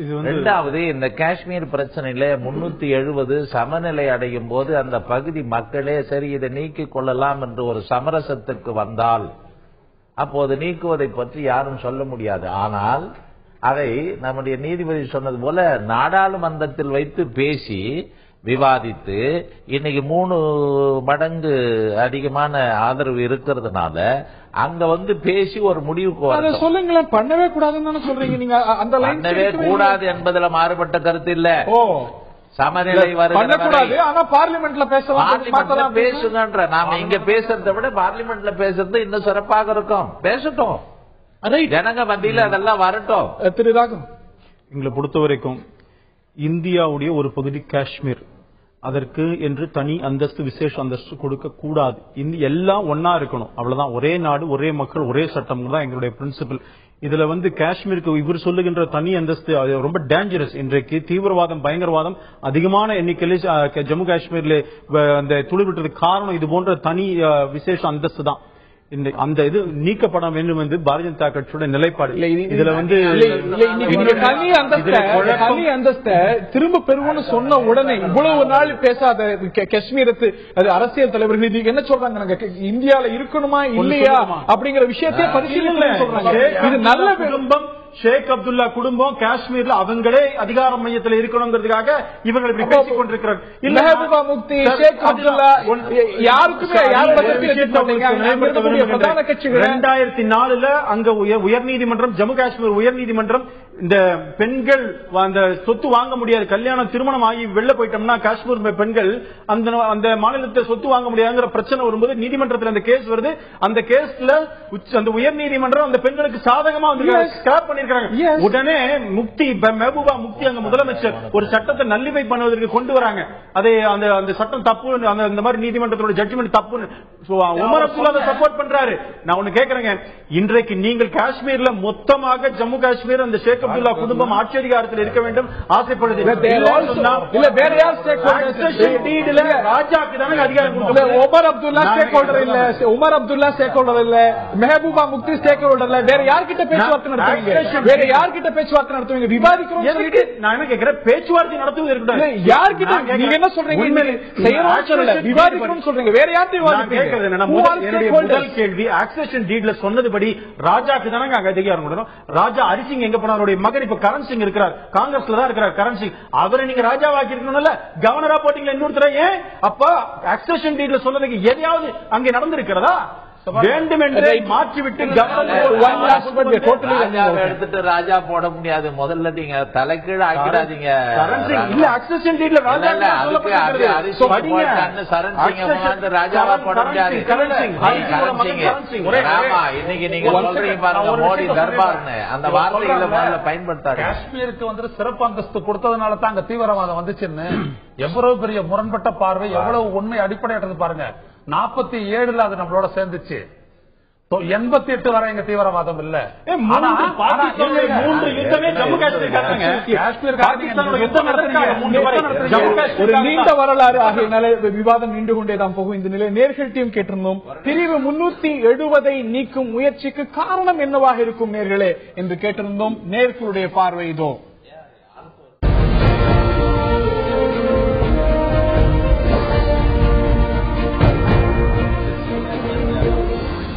Speaker 4: இரண்டாவது, இந்த காஷ்மீர் பிரச்சனையில 370 சமநிலை அடையும் போது அந்த பகுதி மக்களே சரி இதை நீக்கிக் கொள்ளலாம் என்று ஒரு சமரசத்துக்கு வந்தால் அப்போது நீக்குவதை பற்றி யாரும் சொல்ல முடியாது. ஆனால் அதை நம்முடைய நீதிபதி சொன்னது போல நாடாளுமன்றத்தில் வைத்து பேசி விவாதித்து இன்னைக்கு 3 மடங்கு அதிகமான ஆதரவு இருக்கிறதுனால அங்க வந்து பேசி ஒரு முடிவுக்கு
Speaker 1: சொல்லுங்களேன். பண்ணவே கூடாதுன்னு சொல்றீங்க நீங்க. அந்த
Speaker 4: பண்ணவே கூடாது என்பதுல மாறுபட்ட கருத்து இல்ல. சமநிலை
Speaker 1: வரக்கூடாது, ஆனா பார்லிமெண்ட்ல பேசலாம்.
Speaker 4: பேசுங்கன்ற நாம இங்க பேசுறதை விட பார்லிமெண்ட்ல பேசுறது இன்னும் சிறப்பாக இருக்கும். பேசட்டும், ஜனங்க மத்தியில அதெல்லாம் வரட்டும்.
Speaker 1: திரு ராகம்,
Speaker 3: எங்களை பொறுத்த வரைக்கும் இந்தியாவுடைய ஒரு பகுதி காஷ்மீர், அதற்கு என்று தனி அந்தஸ்து, விசேஷ அந்தஸ்து கொடுக்க கூடாது. எல்லாம் ஒன்னா இருக்கணும், அவ்வளவுதான். ஒரே நாடு, ஒரே மக்கள், ஒரே சட்டம் தான் எங்களுடைய பிரின்சிபல். இதுல வந்து காஷ்மீருக்கு இவர் சொல்லுகின்ற தனி அந்தஸ்து ரொம்ப டேஞ்சரஸ். இன்றைக்கு தீவிரவாதம், பயங்கரவாதம் அதிகமான எண்ணிக்கையில் ஜம்மு காஷ்மீர்ல அந்த துளிவிட்டதுக்கு காரணம் இது போன்ற தனி விசேஷ அந்தஸ்து தான். அந்த இது நீக்கப்பட வேண்டும் என்று பாரதிய ஜனதா கட்சியோட நிலைப்பாடு. இதுல வந்து
Speaker 1: தனி அந்தஸ்தை திரும்ப பெறுவோம்னு சொன்ன உடனே இவ்வளவு நாள் பேசாத காஷ்மீரத்து அரசியல் தலைவர்கள் இது என்ன சொல்றாங்க, இந்தியால இருக்கணுமா இல்லையா அப்படிங்கிற விஷயத்தையே பரிசீலனை சொல்றாங்க. இது நல்ல குடும்பம், ஷேக் அப்துல்லா குடும்பம் காஷ்மீர்ல அவங்களே அதிகார மையத்தில் இருக்கணுங்கிறதுக்காக இவர்கள் இப்படி பேசிக் கொண்டிருக்கிறார்கள். மெஹபூபா முஃப்தி, ஷேக் அப்துல்லா யாருக்குமே பிரதான கட்சிகள் 2004 அங்க உயர்நீதிமன்றம், ஜம்மு காஷ்மீர் உயர்நீதிமன்றம் இந்த பெண்கள் அந்த சொத்து வாங்க முடியாது, கல்யாணம் திருமணம் ஆகி வெளில போயிட்டோம்னா காஷ்மீர் பெண்கள் அந்த மாநிலத்தை சொத்து வாங்க முடியாதுங்கிற பிரச்சனை வரும்போது நீதிமன்றத்தில் அந்த கேஸ் வருது. அந்த கேஸ்ல அந்த உயர் நீதிமன்றம் அந்த பெண்களுக்கு சாதகமா வந்து உடனே முக்தி மெஹபூபா முக்தி அங்க முதலமைச்சர் ஒரு சட்டத்தை நல்லிஃபை பண்ணுவதற்கு கொண்டு வராங்க. அதே அந்த சட்டம் தப்பு, அந்த மாதிரி நீதிமன்றத்தோட ஜட்ஜ்மெண்ட் தப்பு. உமர் அப்துல்லா சப்போர்ட் பண்றாரு. நான் ஒண்ணு கேக்குறேங்க, இன்றைக்கு நீங்கள் காஷ்மீர்ல மொத்தமாக ஜம்மு காஷ்மீர் அந்த ஷேக்
Speaker 3: அப்துல்லா குடும்பம் ஆட்சி அதிகாரத்தில் இருக்க வேண்டும் ஆசைப்படுது.
Speaker 1: வேற யார்
Speaker 3: ராஜாக்கு தானே அதிகாரம் கொடுக்கணும்.
Speaker 1: உமர் அப்துல்லா ஸ்டேக் ஹோல்டர் இல்ல, உமர் அப்துல்லா ஸ்டேக் ஹோல்டர் இல்ல, மெஹபூபா முக்தி ஸ்டேக் ஹோல்டர் இல்ல. வேற யார்கிட்ட பேச்சுவார்த்தை நடத்துவீங்க? வேற யார்கிட்ட பேச்சுவார்த்தை நடத்துவீங்க? விவாதிக்கிறோம்.
Speaker 3: நான் என்ன கேட்கிறேன், பேச்சுவார்த்தை நடத்துவது இருக்கட்டும்.
Speaker 1: யார்கிட்ட நீங்க என்ன சொல்றீங்க? செய்யணும் சொல்லல, விவாதிக்கிறோம் சொல்றீங்க. வேற யார்கிட்ட விவாதிக்கிறீங்க?
Speaker 3: முதல் கேள்வி ஆக்சேஷன் டீட்ல சொன்னதுபடி ராஜாக்கு தானே அங்க அதிகாரம் கொடுக்கணும். ராஜா ஹரிசிங் எங்க போனார்? அவருடைய மகன் இப்ப கரண் சிங் இருக்கிறார், காங்கிரஸ்ல தான் இருக்கிறார் கரண் சிங். அவரை நீங்க ராஜாவாக்கி இருக்கணும்ல, கவர்னரா போட்டீங்களா இன்னொருத்தர? ஏன் அப்ப ஆக்சேஷன் டீட்ல சொன்னதுக்கு எதையாவது அங்கே நடந்திருக்கிறதா? வேண்டுமென்றே மாற்றிவிட்டு
Speaker 4: எடுத்துட்டு ராஜா போட முடியாது. முதல்ல நீங்க தலைக்கீழ ஆக்கிடாதீங்க. ராஜாவா போட முடியாது. இன்னைக்கு நீங்க சொல்றீங்க பாருங்க, மோடி தர்பார்னு அந்த வார்த்தைகளை முதல்ல பயன்படுத்தாரு.
Speaker 5: காஷ்மீருக்கு வந்து சிறப்பு அந்தஸ்து கொடுத்ததுனால தான் அங்க தீவிரவாதம் வந்துச்சுன்னு எவ்வளவு பெரிய முரண்பட்ட பார்வை, எவ்வளவு உண்மை அடிப்படையானது பாருங்க. 47 அது நம்மளோட சேர்ந்துச்சு. 88 வரை எங்க தீவிரவாதம் இல்ல.
Speaker 1: ஒரு நீண்ட வரலாறு ஆகியனால விவாதம் நின்று கொண்டேதான் போகும். இந்த நிலை நேர்கள் டீம் கேட்டிருந்தோம், பிரிவு 370 நீக்கும் முயற்சிக்கு காரணம் என்னவாக இருக்கும் நேர்களே என்று கேட்டிருந்தோம். நேர்களுடைய பார்வை இதோ.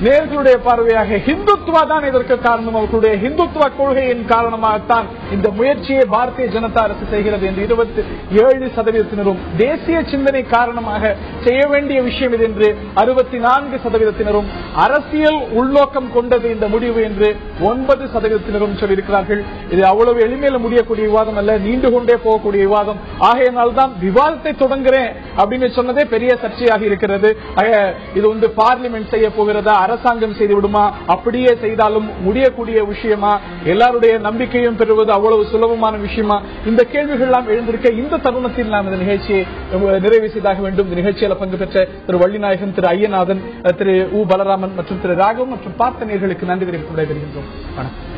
Speaker 1: நேர்களுடைய பார்வையாக ஹிந்துத்வா தான் இதற்கு காரணம். அவர்களுடைய ஹிந்துத்வ கொள்கையின் காரணமாகத்தான் இந்த முயற்சியை பாரதிய ஜனதா அரசு செய்கிறது என்று 27%, தேசிய சிந்தனை காரணமாக செய்ய வேண்டிய விஷயம் இது என்று 64%, அரசியல் உள்நோக்கம் கொண்டது இந்த முடிவு என்று 9% சொல்லியிருக்கிறார்கள். இது அவ்வளவு எளிமையில முடியக்கூடிய விவாதம் அல்ல, நீண்டு கொண்டே போகக்கூடிய விவாதம். ஆகையினால்தான் விவாதத்தை தொடங்குறேன் அப்படின்னு சொன்னதே பெரிய சர்ச்சையாக இருக்கிறது. இது வந்து பார்லிமெண்ட் செய்ய போகிறதா, அரசாங்கம் செய்து விடுமா, அப்படியே செய்தாலும் முடியக்கூடிய விஷயமா, எல்லாருடைய நம்பிக்கையும் பெறுவது அவ்வளவு சுலபமான விஷயமா, இந்த கேள்விகள் எல்லாம் எழுந்திருக்க இந்த தருணத்தில் நாம் இந்த நிகழ்ச்சியை நிறைவு செய்தாக வேண்டும். இந்த நிகழ்ச்சியில் பங்கு பெற்ற திரு வள்ளிநாயகன், திரு ஐயநாதன், திரு உ பலராமன் மற்றும் திரு ராகவன் மற்றும் பார்த்த நேயர்களுக்கு நன்றி தெரிவித்து விடைபெறுகின்றோம். வணக்கம்.